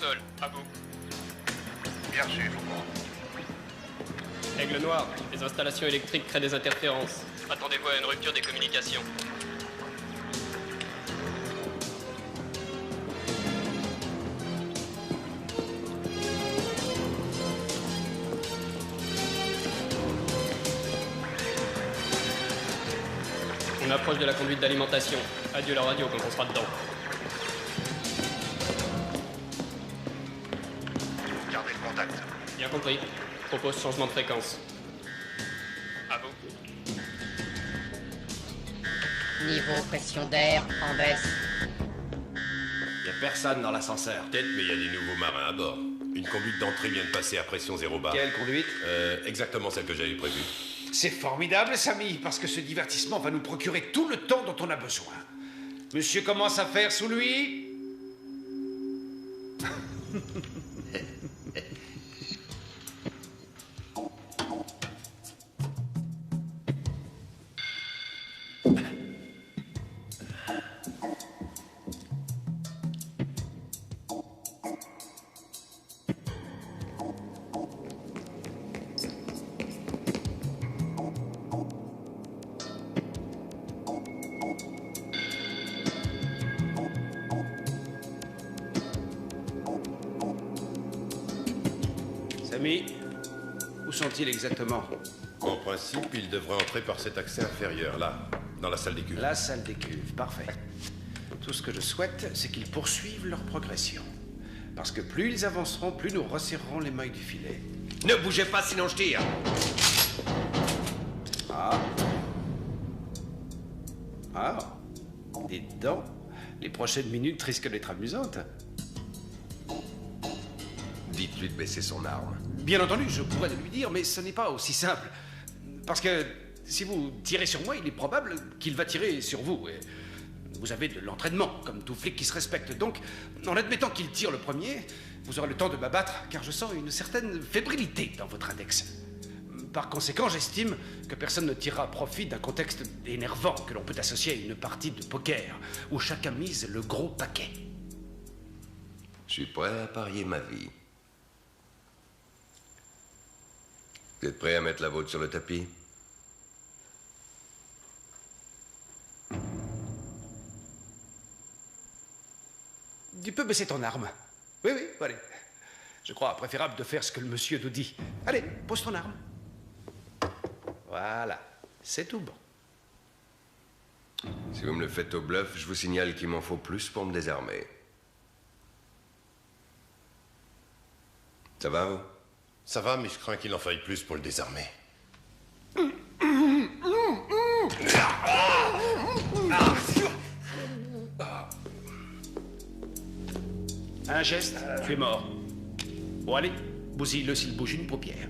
sol. À vous. Bien reçu, Faucon. Aigle Noir, les installations électriques créent des interférences. Attendez-vous à une rupture des communications. On approche de la conduite d'alimentation. Adieu la radio quand on sera dedans. Gardez le contact. Bien compris. Propose changement de fréquence. À vous. Niveau pression d'air en baisse. Y a personne dans l'ascenseur. Peut-être, mais il y a des nouveaux marins à bord. Une conduite d'entrée vient de passer à pression 0 bar. Quelle conduite? Exactement celle que j'avais prévue. C'est formidable, Samy, parce que ce divertissement va nous procurer tout le temps dont on a besoin. Monsieur commence à faire sous lui. Samy, où sont-ils exactement? En principe, ils devraient entrer par cet accès inférieur, là, dans la salle des cuves. La salle des cuves, parfait. Tout ce que je souhaite, c'est qu'ils poursuivent leur progression. Parce que plus ils avanceront, plus nous resserrerons les mailles du filet. Ne bougez pas, sinon je tire. Ah. Ah. Dites donc, les prochaines minutes risquent d'être amusantes. Dites-lui de baisser son arme. Bien entendu, je pourrais le lui dire, mais ce n'est pas aussi simple. Parce que si vous tirez sur moi, il est probable qu'il va tirer sur vous. Et vous avez de l'entraînement, comme tout flic qui se respecte. Donc, en admettant qu'il tire le premier, vous aurez le temps de m'abattre, car je sens une certaine fébrilité dans votre index. Par conséquent, j'estime que personne ne tirera profit d'un contexte énervant que l'on peut associer à une partie de poker, où chacun mise le gros paquet. Je suis prêt à parier ma vie. Vous êtes prêt à mettre la vôtre sur le tapis? Tu peux baisser ton arme. Oui, oui, allez. Je crois préférable de faire ce que le monsieur nous dit. Allez, pose ton arme. Voilà, c'est tout bon. Si vous me le faites au bluff, je vous signale qu'il m'en faut plus pour me désarmer. Ça va, vous? Ça va, mais je crains qu'il en faille plus pour le désarmer. Un geste, tu es mort. Bon, allez, bousille-le s'il bouge une paupière.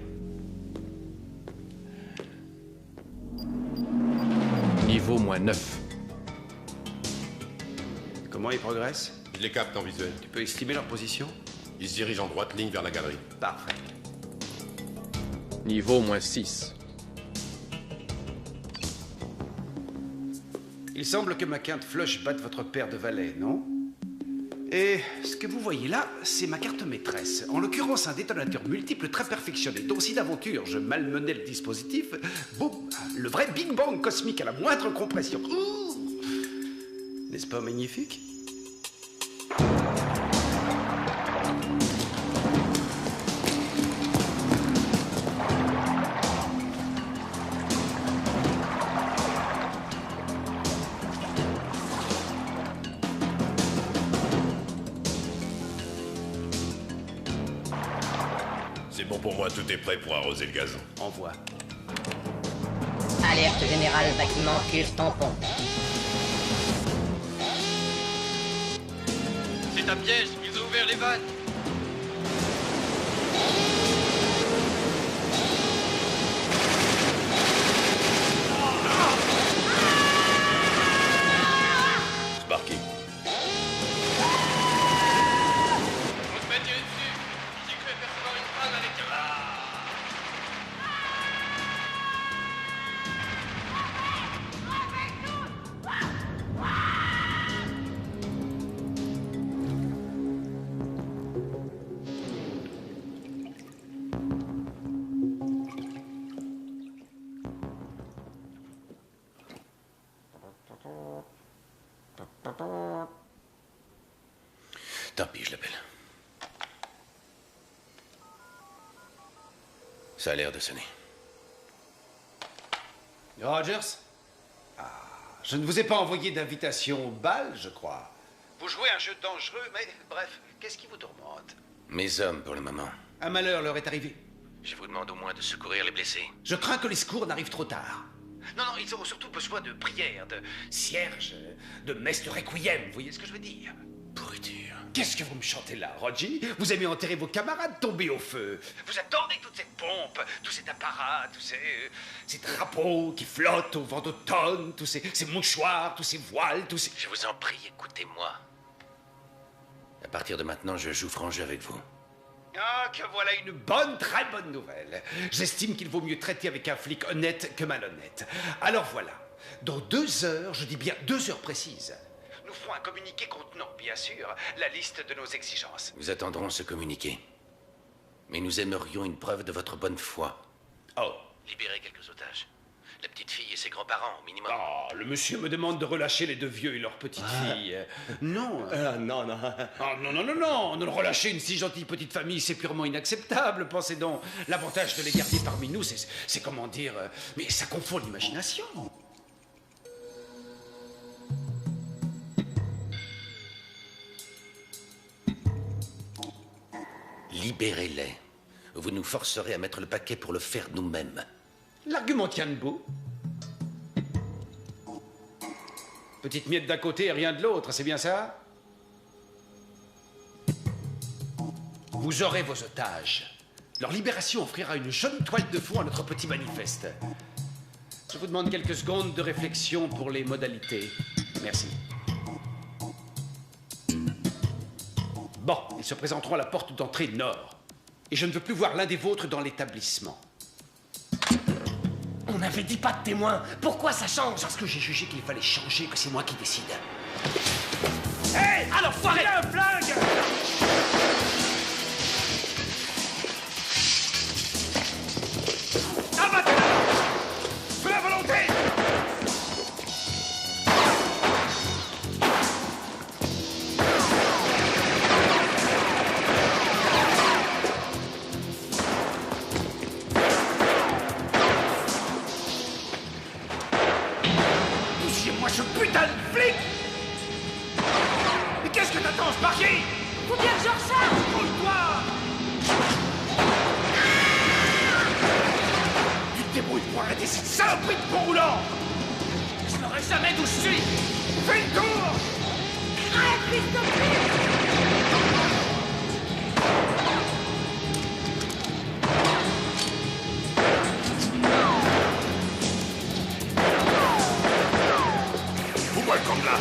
Niveau -9. Comment ils progressent? Je les capte en visuel. Tu peux estimer leur position? Ils se dirigent en droite ligne vers la galerie. Parfait. Niveau -6. Il semble que ma quinte flush batte votre paire de valets, non? Et ce que vous voyez là, c'est ma carte maîtresse. En l'occurrence, un détonateur multiple très perfectionné. Donc si d'aventure je malmenais le dispositif, boum, le vrai Big Bang cosmique à la moindre compression. N'est-ce pas magnifique? C'est bon pour moi, tout est prêt pour arroser le gazon. Envoie. Alerte générale, bâtiment cuve tampon. C'est un piège, ils ont ouvert les vannes. Sparky. On se met tirer dessus. J'ai cru apercevoir une phrase avec un... Tant pis, je l'appelle. Ça a l'air de sonner. Rogers? Ah, je ne vous ai pas envoyé d'invitation au bal, je crois. Vous jouez un jeu dangereux, mais bref, qu'est-ce qui vous tourmente? Mes hommes, pour le moment. Un malheur leur est arrivé. Je vous demande au moins de secourir les blessés. Je crains que les secours n'arrivent trop tard. Non, ils ont surtout besoin de prières, de cierges, de messes de requiem, vous voyez ce que je veux dire? Pourriture. Qu'est-ce que vous me chantez là, Roger? Vous aimez enterrer vos camarades tombés au feu. Vous attendez toute cette pompe, tout cet apparat, tous ces drapeaux qui flottent au vent d'automne, tous ces mouchoirs, tous ces voiles, tous ces... Je vous en prie, écoutez-moi. À partir de maintenant, je joue franc jeu avec vous. Ah, que voilà une très bonne nouvelle. J'estime qu'il vaut mieux traiter avec un flic honnête que malhonnête. Alors voilà, dans 2 heures, je dis bien 2 heures précises, nous ferons un communiqué contenant, bien sûr, la liste de nos exigences. Nous attendrons ce communiqué. Mais nous aimerions une preuve de votre bonne foi. Oh. Libérez quelques otages. La petite fille et ses grands-parents, au minimum. Oh, le monsieur me demande de relâcher les 2 vieux et leur petite fille. Non. Non. Non. Ne relâcher une si gentille petite famille, c'est purement inacceptable. Pensez donc, l'avantage de les garder parmi nous, c'est comment dire... mais ça confond l'imagination. Libérez-les. Vous nous forcerez à mettre le paquet pour le faire nous-mêmes. L'argument tient debout. Petite miette d'un côté et rien de l'autre, c'est bien ça? Vous aurez vos otages. Leur libération offrira une jolie toile de fond à notre petit manifeste. Je vous demande quelques secondes de réflexion pour les modalités. Merci. Bon, ils se présenteront à la porte d'entrée nord. Et je ne veux plus voir l'un des vôtres dans l'établissement. On avait dit pas de témoin. Pourquoi ça change? Parce que j'ai jugé qu'il fallait changer, que c'est moi qui décide. Hé! Alors, foirez un flingue! Abattez-la! Sous la volonté! Poussiez-moi ce putain de flic! Mais qu'est-ce que t'attends, Sparky? Faut bien que je recharge! Roule-toi! Tu te débrouilles pour arrêter cette saloperie de pont roulant! Je n'aurai jamais d'où je suis! Fais le tour! Arrête, fils de pute! Fous-moi le camp là!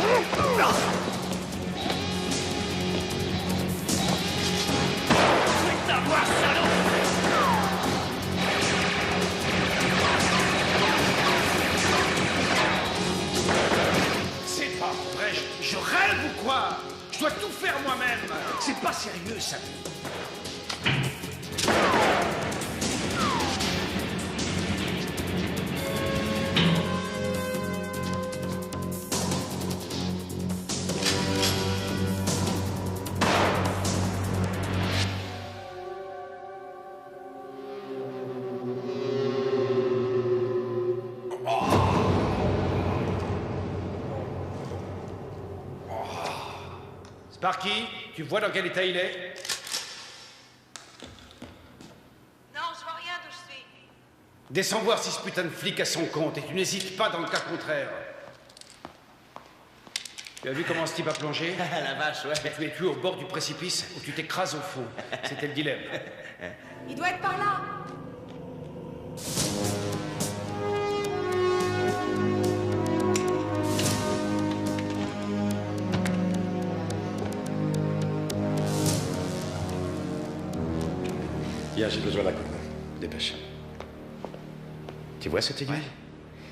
Je vais t'avoir, salaud! C'est pas vrai, je rêve ou quoi? Je dois tout faire moi-même. C'est pas sérieux, ça. Sparky, tu vois dans quel état il est? Non, je vois rien d'où je suis. Descends voir si ce putain de flic a son compte et tu n'hésites pas dans le cas contraire. Tu as vu comment ce type a plongé? La vache, ouais. Tu es tué au bord du précipice ou tu t'écrases au fond. C'était le dilemme. Il doit être par là. Tiens, j'ai besoin d'un coup de main. Dépêche. Tu vois cette aiguille?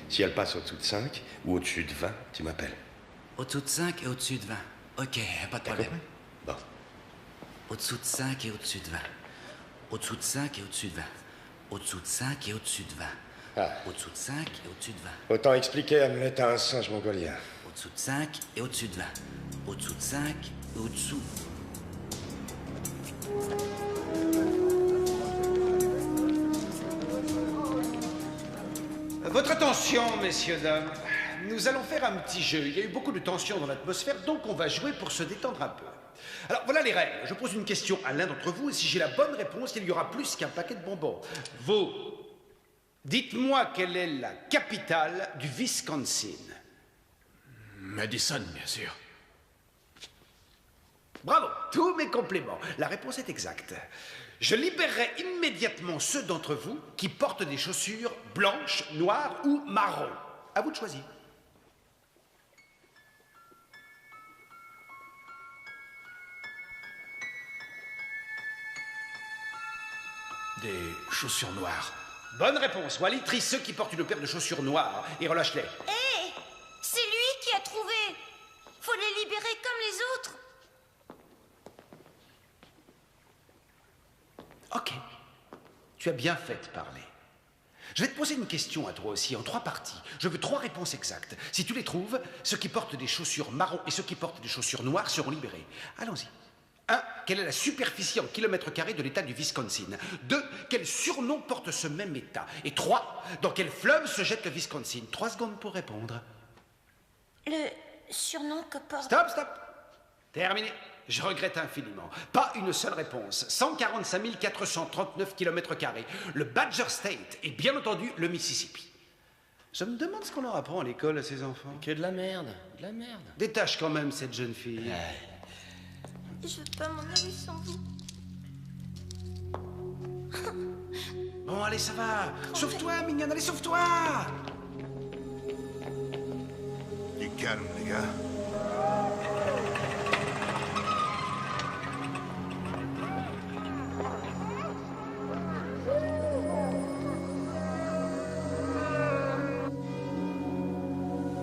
Si elle passe au-dessous de 5 ou au-dessus de 20, tu m'appelles. Au-dessous de 5 et au-dessus de 20. Ok, pas de problème. Bon. Au-dessous de 5 et au-dessus de 20. Au-dessous de 5 et au-dessus de 20. Au-dessous de 5 et au-dessus de 20. Ah. Au-dessous de 5 et au-dessus de 20. Autant expliquer Hamlet à un singe mongolien. Au-dessous de 5 et au-dessus de 20. Au-dessous de 5 et au-dessous... Votre attention, messieurs, dames. Nous allons faire un petit jeu. Il y a eu beaucoup de tension dans l'atmosphère, donc on va jouer pour se détendre un peu. Alors, voilà les règles. Je pose une question à l'un d'entre vous, et si j'ai la bonne réponse, il y aura plus qu'un paquet de bonbons. Vous, dites-moi quelle est la capitale du Wisconsin. Madison, bien sûr. Bravo, tous mes compléments. La réponse est exacte. Je libérerai immédiatement ceux d'entre vous qui portent des chaussures blanches, noires ou marron. À vous de choisir. Des chaussures noires. Bonne réponse. Wally, trie ceux qui portent une paire de chaussures noires et relâche-les. Hé, c'est lui qui a trouvé. Faut les libérer comme les autres. Ok. Tu as bien fait de parler. Je vais te poser une question à toi aussi, en 3 parties. Je veux 3 réponses exactes. Si tu les trouves, ceux qui portent des chaussures marron et ceux qui portent des chaussures noires seront libérés. Allons-y. 1. Quelle est la superficie en kilomètres carrés de l'état du Wisconsin? 2. Quel surnom porte ce même état? Et 3. Dans quel fleuve se jette le Wisconsin? 3 secondes pour répondre. Le surnom que porte... Stop, stop. Terminé. Je regrette infiniment. Pas une seule réponse. 145 439 km². Le Badger State et bien entendu le Mississippi. Je me demande ce qu'on leur apprend à l'école à ces enfants. Que de la merde, de la merde. Détache quand même cette jeune fille. Je veux pas m'en aller sans vous. Bon, allez, ça va. Sauve-toi, mignonne, allez, sauve-toi. Du calme, les gars.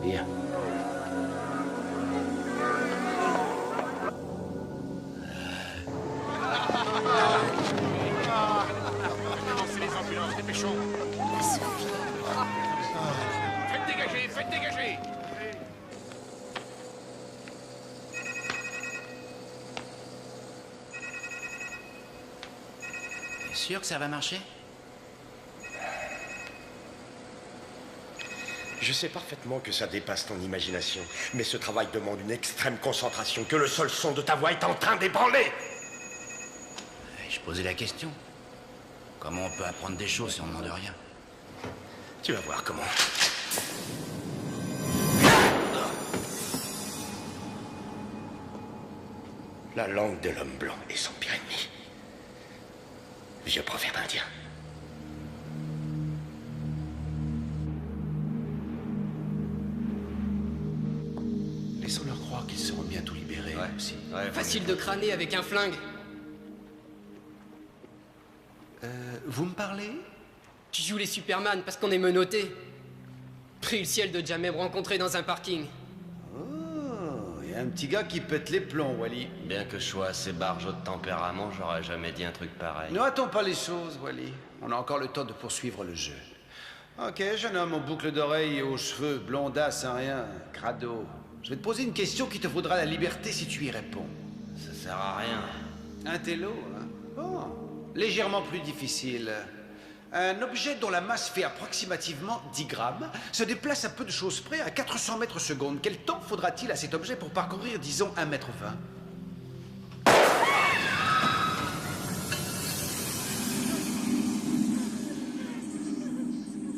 Bien. Lancez les ambulances, dépêchons. La Sophie. Faites dégager, faites dégager. T'es sûr que ça va marcher? Je sais parfaitement que ça dépasse ton imagination, mais ce travail demande une extrême concentration que le seul son de ta voix est en train d'ébranler. Je posais la question. Comment on peut apprendre des choses si on ne demande rien? Tu vas voir comment. La langue de l'homme blanc est son pire ennemi. Vieux proverbe indien. Laissons-leur croire qu'ils seront bientôt libérés aussi. Facile de crâner avec un flingue. Vous me parlez? Tu joues les Superman parce qu'on est menotté. Pris le ciel de jamais me rencontrer dans un parking. Oh, il y a un petit gars qui pète les plombs, Wally. Bien que je sois assez barjot de tempérament, j'aurais jamais dit un truc pareil. Ne hâtons pas les choses, Wally. On a encore le temps de poursuivre le jeu. Ok, jeune homme aux boucles d'oreilles et aux cheveux, blondasse, sans rien, crado. Je vais te poser une question qui te vaudra la liberté si tu y réponds. Ça sert à rien. Un télo, hein? Bon, légèrement plus difficile. Un objet dont la masse fait approximativement 10 grammes se déplace à peu de choses près à 400 mètres secondes. Quel temps faudra-t-il à cet objet pour parcourir, disons, 1,20 m?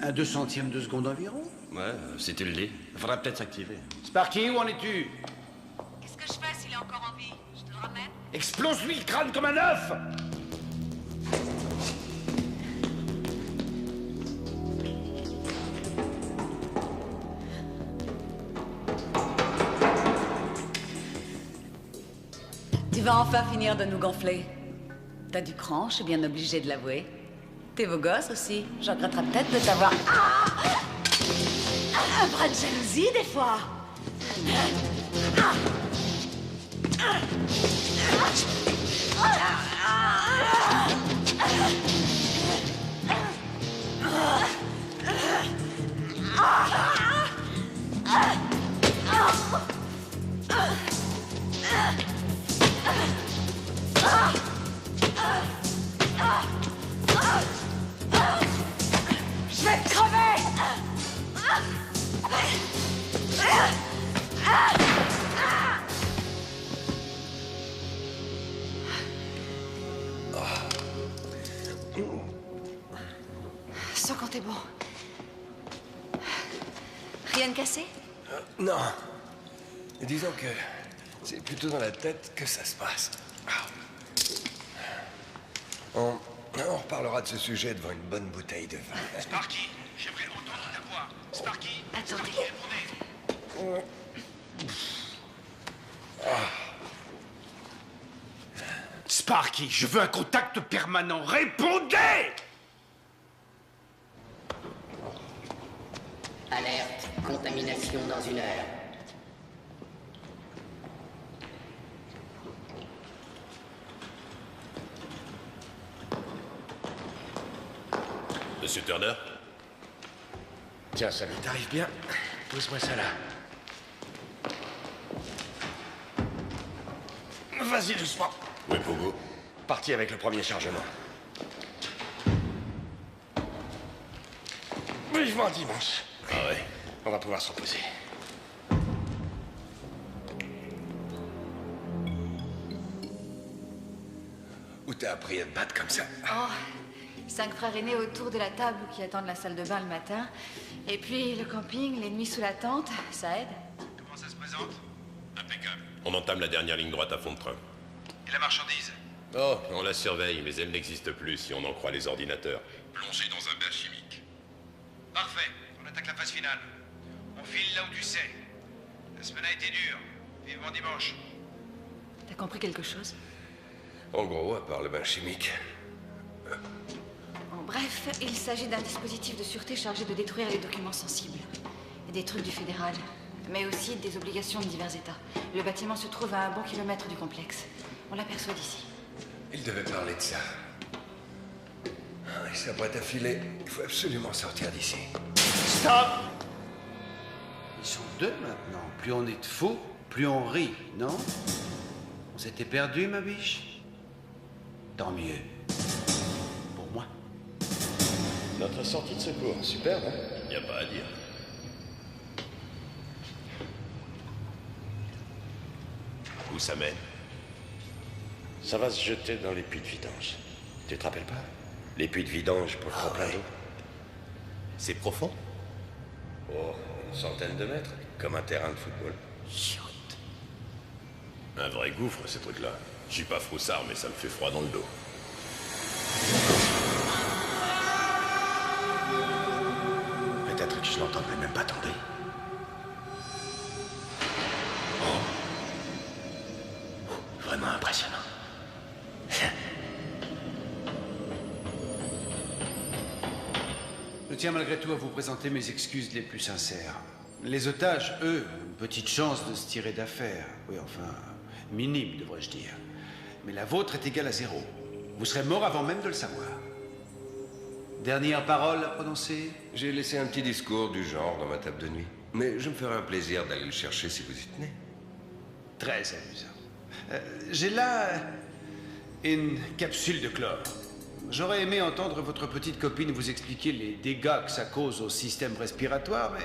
Un 200e de seconde environ? Ouais, si tu le dis. Faudra peut-être s'activer. Sparky, où en es-tu? Qu'est-ce que je fais s'il est encore en vie? Je te le ramène? Explose-lui le crâne comme un œuf! Tu vas enfin finir de nous gonfler. T'as du cran, je suis bien obligée de l'avouer. T'es beau gosse aussi. Je regretterais peut-être de t'avoir... Ah! Un bras de jalousie, des fois. Sens quand t'es bon. Rien de cassé? Non. Disons que c'est plutôt dans la tête que ça se passe. On reparlera de ce sujet devant une bonne bouteille de vin. Sparky, j'aimerais entendre ta voix. Sparky. Attendez. Sparky, je veux un contact permanent. Répondez! Alerte, contamination dans 1 heure. Monsieur Turner? Tiens, salut. T'arrives bien? Pose-moi ça là. Vas-y, doucement. Oui, Pogo. Parti avec le premier chargement. Vivement dimanche. Ah ouais? On va pouvoir se reposer. Où t'as appris à te battre comme ça? Oh, 5 frères aînés autour de la table qui attendent la salle de bain le matin. Et puis le camping, les nuits sous la tente, ça aide. Comment ça se présente? Impeccable. On entame la dernière ligne droite à fond de train. Et la marchandise? Oh, on la surveille, mais elle n'existe plus si on en croit les ordinateurs. Plongée dans un bain chimique. Parfait. On attaque la phase finale. On file là où tu sais. La semaine a été dure. Vivement dimanche. T'as compris quelque chose? En gros, à part le bain chimique. En bref, il s'agit d'un dispositif de sûreté chargé de détruire les documents sensibles. Et des trucs du fédéral. Mais aussi des obligations de divers États. Le bâtiment se trouve à un bon kilomètre du complexe. On l'aperçoit d'ici. Il devait parler de ça. Il s'apprête à filer. Il faut absolument sortir d'ici. Stop! Ils sont 2 maintenant. Plus on est de fous, plus on rit, non? On s'était perdu, ma biche? Tant mieux. Pour moi. Notre sortie de secours, superbe, hein? Y a pas à dire. Où ça mène? Ça va se jeter dans les puits de vidange. Tu te rappelles pas? Les puits de vidange pour le trop-plein d'eau. C'est profond? Oh, une centaine de mètres, comme un terrain de football. Chut. Un vrai gouffre, ces trucs-là. Je suis pas froussard, mais ça me fait froid dans le dos. Peut-être que je l'entendrai même pas tomber. Oh. Vraiment impressionnant. Je tiens malgré tout à vous présenter mes excuses les plus sincères. Les otages, eux, une petite chance de se tirer d'affaire. Oui, enfin, minime, devrais-je dire. Mais la vôtre est égale à 0. Vous serez mort avant même de le savoir. Dernière parole à prononcer? J'ai laissé un petit discours du genre dans ma table de nuit. Mais je me ferai un plaisir d'aller le chercher si vous y tenez. Très amusant. J'ai là une capsule de chlore. J'aurais aimé entendre votre petite copine vous expliquer les dégâts que ça cause au système respiratoire, mais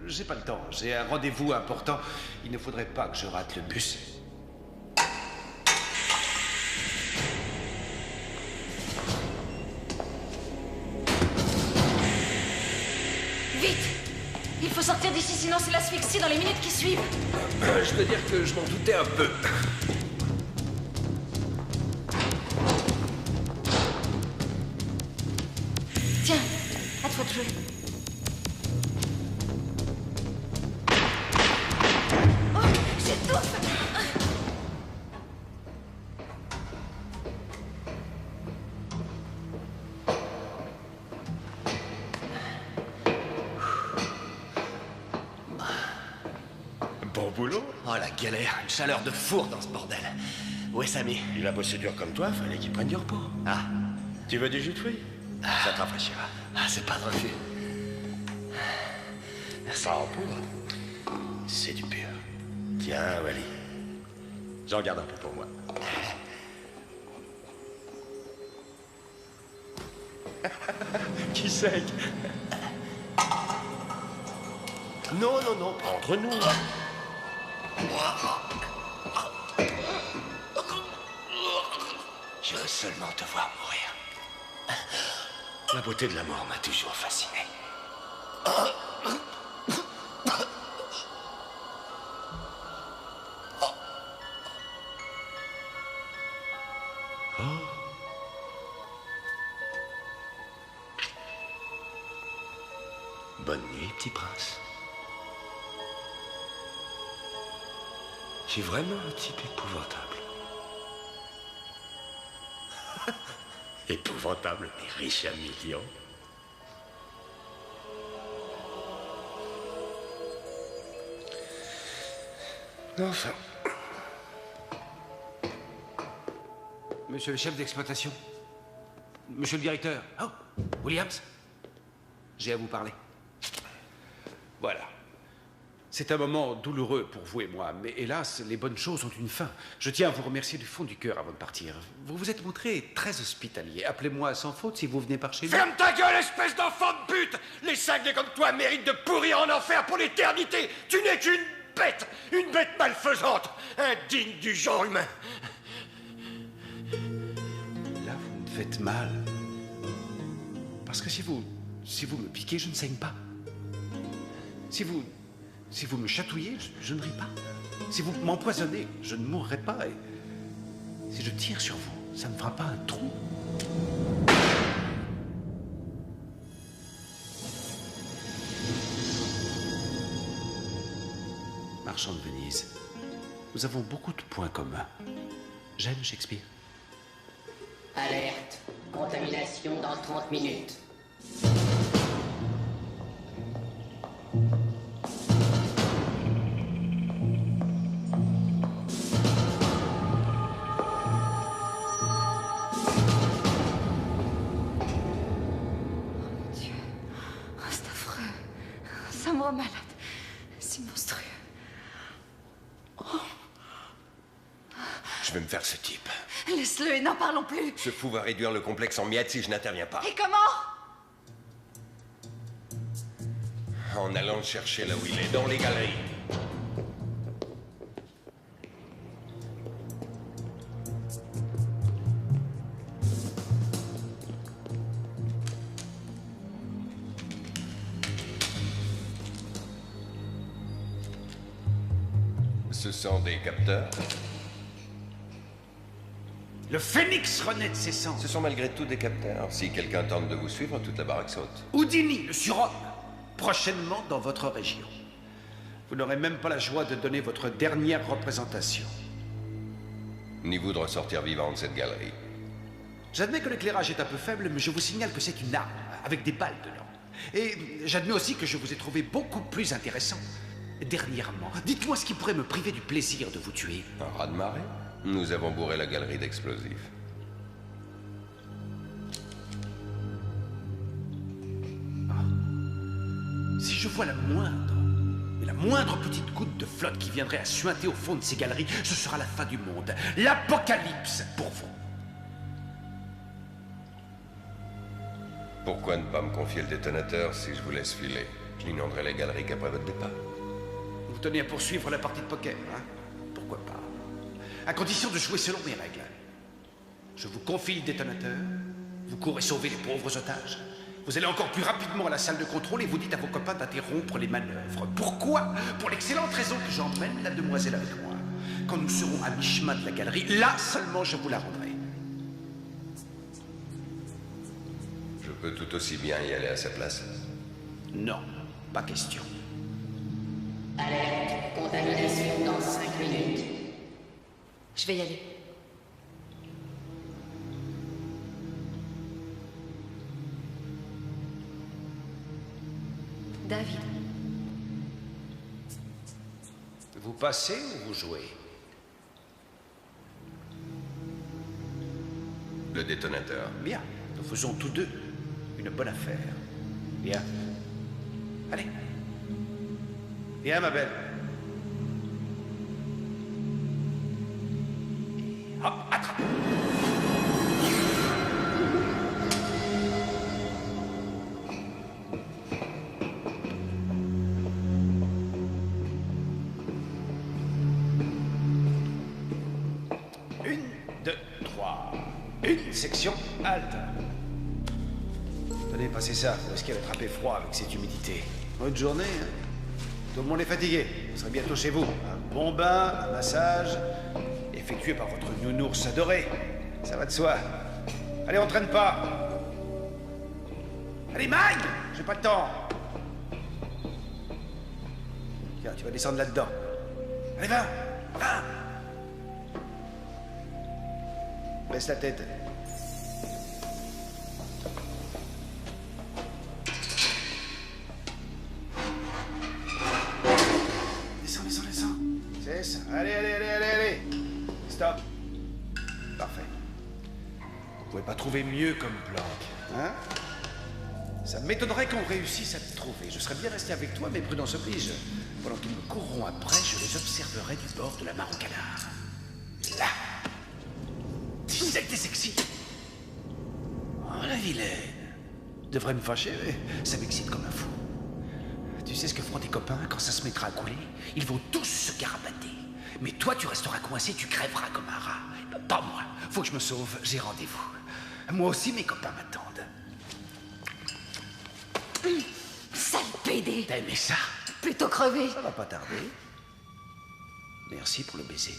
j'ai pas le temps. J'ai un rendez-vous important. Il ne faudrait pas que je rate le bus. Vite! Il faut sortir d'ici, sinon c'est l'asphyxie dans les minutes qui suivent. Je dois dire que je m'en doutais un peu. Tiens, à toi de jouer. Oh, j'étouffe! Bon boulot. Oh la galère, une chaleur de four dans ce bordel. Où est Samy? Il a bossé dur comme toi, fallait qu'il prenne du repos. Ah. Tu veux du jus de fruits? Ça te rafraîchira. Ah, c'est pas de refus. Merci. Pas en poudre. C'est du pur. Tiens, Wally. J'en garde un peu pour moi. Qui c'est? Non, non, non, pas entre nous. Je veux seulement te voir mourir. La beauté de la mort m'a toujours fasciné. Bonne nuit, petit prince. J'ai vraiment un type épouvantable. Épouvantable, mais riche à millions. Enfin. Monsieur le chef d'exploitation. Monsieur le directeur. Oh, Williams. J'ai à vous parler. Voilà. C'est un moment douloureux pour vous et moi, mais hélas, les bonnes choses ont une fin. Je tiens à vous remercier du fond du cœur avant de partir. Vous vous êtes montré très hospitalier. Appelez-moi sans faute si vous venez par chez nous. Ferme ta gueule, espèce d'enfant de pute! Les cinglés comme toi méritent de pourrir en enfer pour l'éternité! Tu n'es qu'une bête malfaisante, indigne du genre humain! Là, vous me faites mal. Parce que si vous me piquez, je ne saigne pas. Si vous me chatouillez, je ne ris pas. Si vous m'empoisonnez, je ne mourrai pas. Et si je tire sur vous, ça ne fera pas un trou. Marchand de Venise, nous avons beaucoup de points communs. J'aime Shakespeare. Alerte. Contamination dans 30 minutes. Ça me rend malade. C'est monstrueux. Oh. Je vais me faire ce type. Laisse-le et n'en parlons plus. Ce fou va réduire le complexe en miettes si je n'interviens pas. Et comment? En allant le chercher là où il est, dans les galeries. Ce sont des capteurs. Le phénix renaît de ses cendres. Ce sont malgré tout des capteurs. Si quelqu'un tente de vous suivre, toute la baraque saute. Houdini, le surhomme, prochainement dans votre région. Vous n'aurez même pas la joie de donner votre dernière représentation. Ni vous de ressortir vivant de cette galerie. J'admets que l'éclairage est un peu faible, mais je vous signale que c'est une arme, avec des balles dedans. Et j'admets aussi que je vous ai trouvé beaucoup plus intéressant. Dernièrement, dites-moi ce qui pourrait me priver du plaisir de vous tuer. Un raz-de-marée? Nous avons bourré la galerie d'explosifs. Si je vois la moindre petite goutte de flotte qui viendrait à suinter au fond de ces galeries, ce sera la fin du monde. L'apocalypse pour vous. Pourquoi ne pas me confier le détonateur si je vous laisse filer? Je n'inonderai les galeries qu'après votre départ. Vous tenez à poursuivre la partie de poker, hein? Pourquoi pas? À condition de jouer selon mes règles. Je vous confie le détonateur, vous courez sauver les pauvres otages. Vous allez encore plus rapidement à la salle de contrôle et vous dites à vos copains d'interrompre les manœuvres. Pourquoi? Pour l'excellente raison que j'emmène la demoiselle avec moi. Quand nous serons à mi-chemin de la galerie, là seulement je vous la rendrai. Je peux tout aussi bien y aller à sa place. Non, pas question. Alerte. Contamination dans 5 minutes. Je vais y aller. David. Vous passez ou vous jouez? Le détonateur. Bien, nous faisons tous deux une bonne affaire. Bien. Allez. Viens, ma belle. Hop, attrape. Une section halte. Tenez, passez ça. Vous risquez d'attraper froid avec cette humidité. Bonne journée, hein. Tout le monde est fatigué. Vous serez bientôt chez vous. Un bon bain, un massage, effectué par votre nounours adoré. Ça va de soi. Allez, on traîne pas. Allez, Mike! J'ai pas le temps. Tiens, tu vas descendre là-dedans. Allez, va! Va! Baisse la tête. Descends, descends, descends. C'est ça. Allez, allez, allez, allez, allez. Stop. Parfait. Vous pouvez pas trouver mieux comme planque, hein? Ça m'étonnerait qu'on réussisse à te trouver. Je serais bien resté avec toi, mais prudence oblige. Pendant qu'ils me courront après, je les observerai du bord de la mare au canard. Là. Tu sais que t'es sexy. Oh, la vilaine. Devrait me fâcher, mais ça m'excite comme un fou. Tu sais ce que feront tes copains quand ça se mettra à couler? Ils vont tous se carapater. Mais toi, tu resteras coincé, tu crèveras comme un rat. Pas moi. Faut que je me sauve, j'ai rendez-vous. Moi aussi, mes copains m'attendent. Sale PD! T'as aimé ça? Plutôt crevé. Ça va pas tarder. Merci pour le baiser.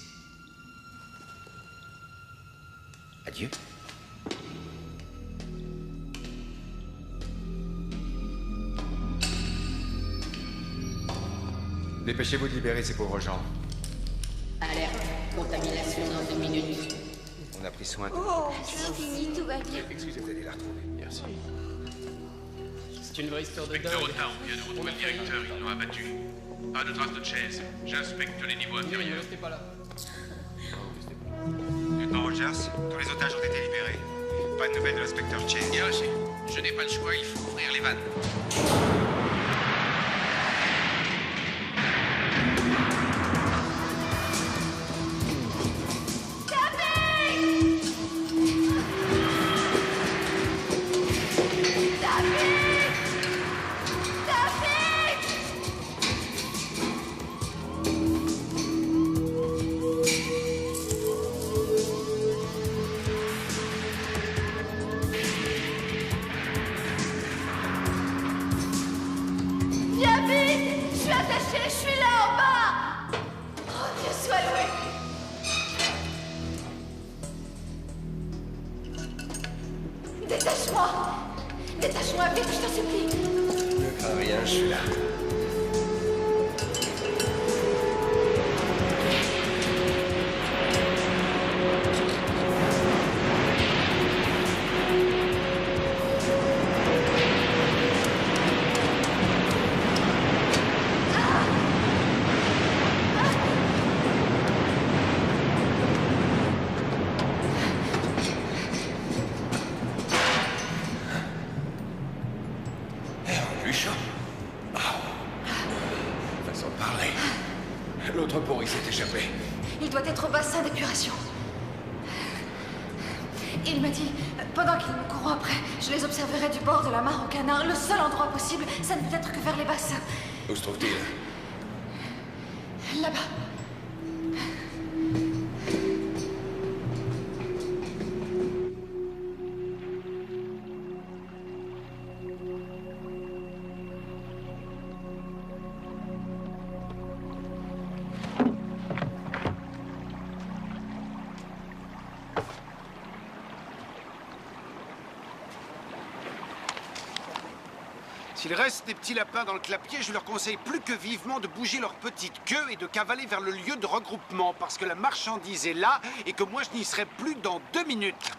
Adieu. Dépêchez-vous de libérer ces pauvres gens. Alerte, contamination dans 2 minutes. On a pris soin de... Oh, c'est fini, tout va bien. Excusez, vous allez la retrouver. Merci. C'est une vraie histoire de dingue. Inspecteur Otard, on vient de retrouver le directeur, ils l'ont abattu. Pas de traces de chaise. J'inspecte les niveaux inférieurs. Restez pas là. Lieutenant Rogers, tous les otages ont été libérés. Pas de nouvelles de l'inspecteur Chase. Bien reçu. Je n'ai pas le choix, il faut ouvrir les vannes. Détache-moi! Détache-moi vite, je t'en supplie! Ne crains rien, je suis là. L'autre pont, il s'est échappé. Il doit être au bassin d'épuration. Il m'a dit, pendant qu'ils me courront après, je les observerai du bord de la mare au canard. Le seul endroit possible, ça ne peut être que vers les bassins. Où se trouve-t-il? Là-bas. S'il reste des petits lapins dans le clapier, je leur conseille plus que vivement de bouger leur petite queue et de cavaler vers le lieu de regroupement, parce que la marchandise est là et que moi je n'y serai plus dans 2 minutes.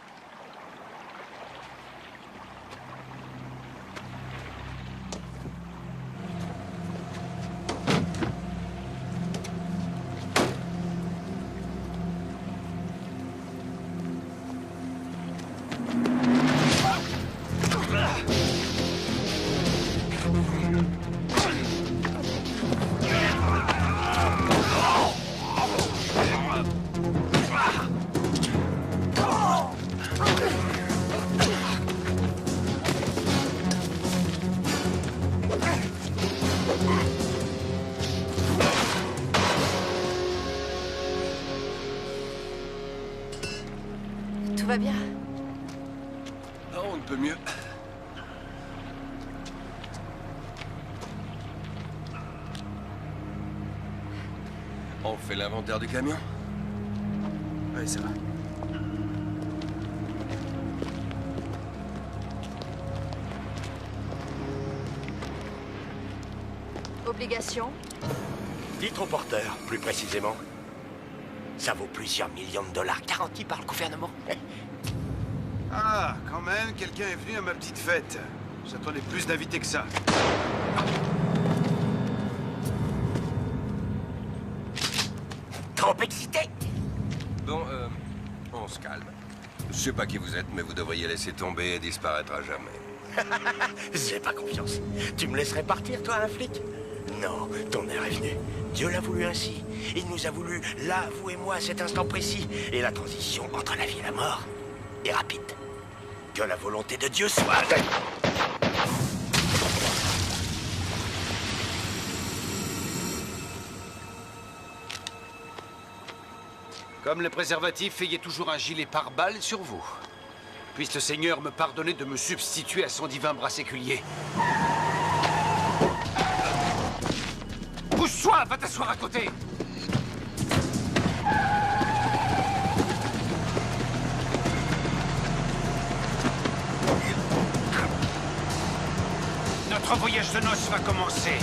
Tout va bien? peu mieux. On fait l'inventaire du camion? Oui, ça va. Obligation? Dites au porteur, plus précisément. Ça vaut plusieurs millions de dollars garantis par le gouvernement. Ah, quand même, quelqu'un est venu à ma petite fête. J'attendais plus d'invités que ça. Trop excité? Bon, on se calme. Je sais pas qui vous êtes, mais vous devriez laisser tomber et disparaître à jamais. J'ai pas confiance. Tu me laisserais partir, toi, un flic? Non, ton heure est venue. Dieu l'a voulu ainsi. Il nous a voulu, là, vous et moi, à cet instant précis. Et la transition entre la vie et la mort est rapide. Que la volonté de Dieu soit... Comme les préservatifs, ayez toujours un gilet pare-balles sur vous. Puisse le Seigneur me pardonner de me substituer à son divin bras séculier. Pousse-toi, va t'asseoir à côté. Notre voyage de noces va commencer.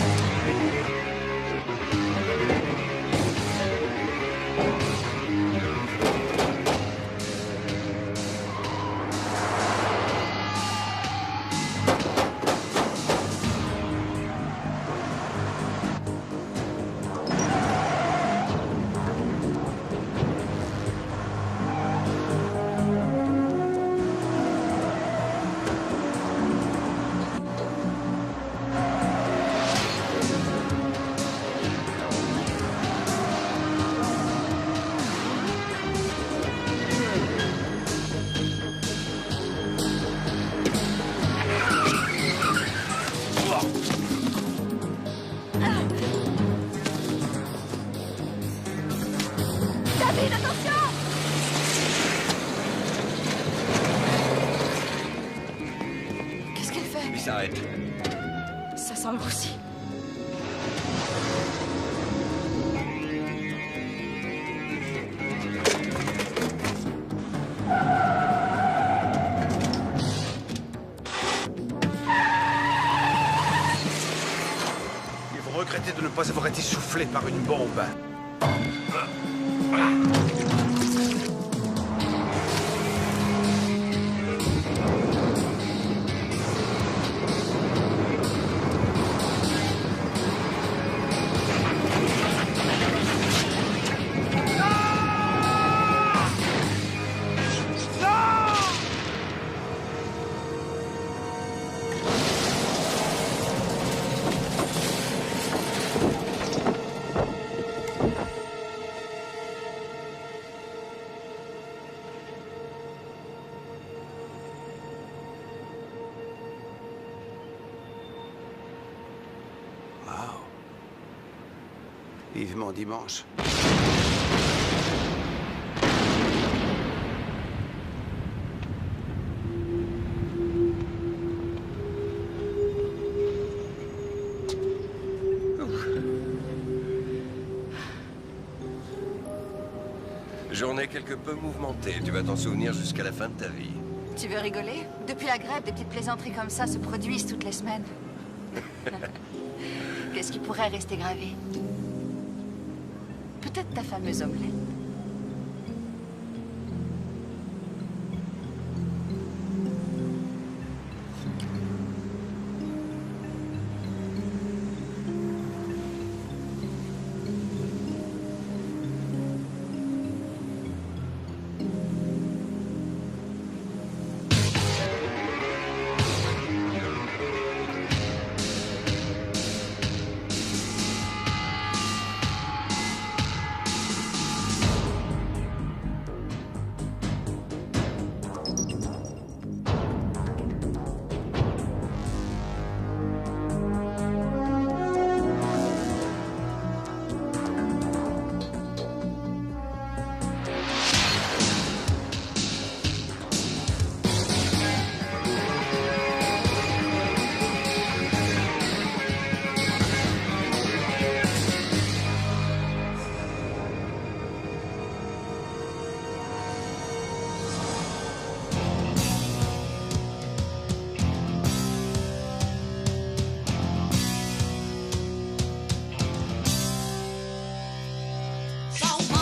David, attention! Qu'est-ce qu'elle fait? Il s'arrête. Ça sent le roussi. Et vous regrettez de ne pas avoir été soufflé par une bombe. Vivement dimanche. Journée quelque peu mouvementée. Tu vas t'en souvenir jusqu'à la fin de ta vie. Tu veux rigoler? Depuis la grève, des petites plaisanteries comme ça se produisent toutes les semaines. Qu'est-ce qui pourrait rester gravé? Peut-être ta fameuse omelette. so much.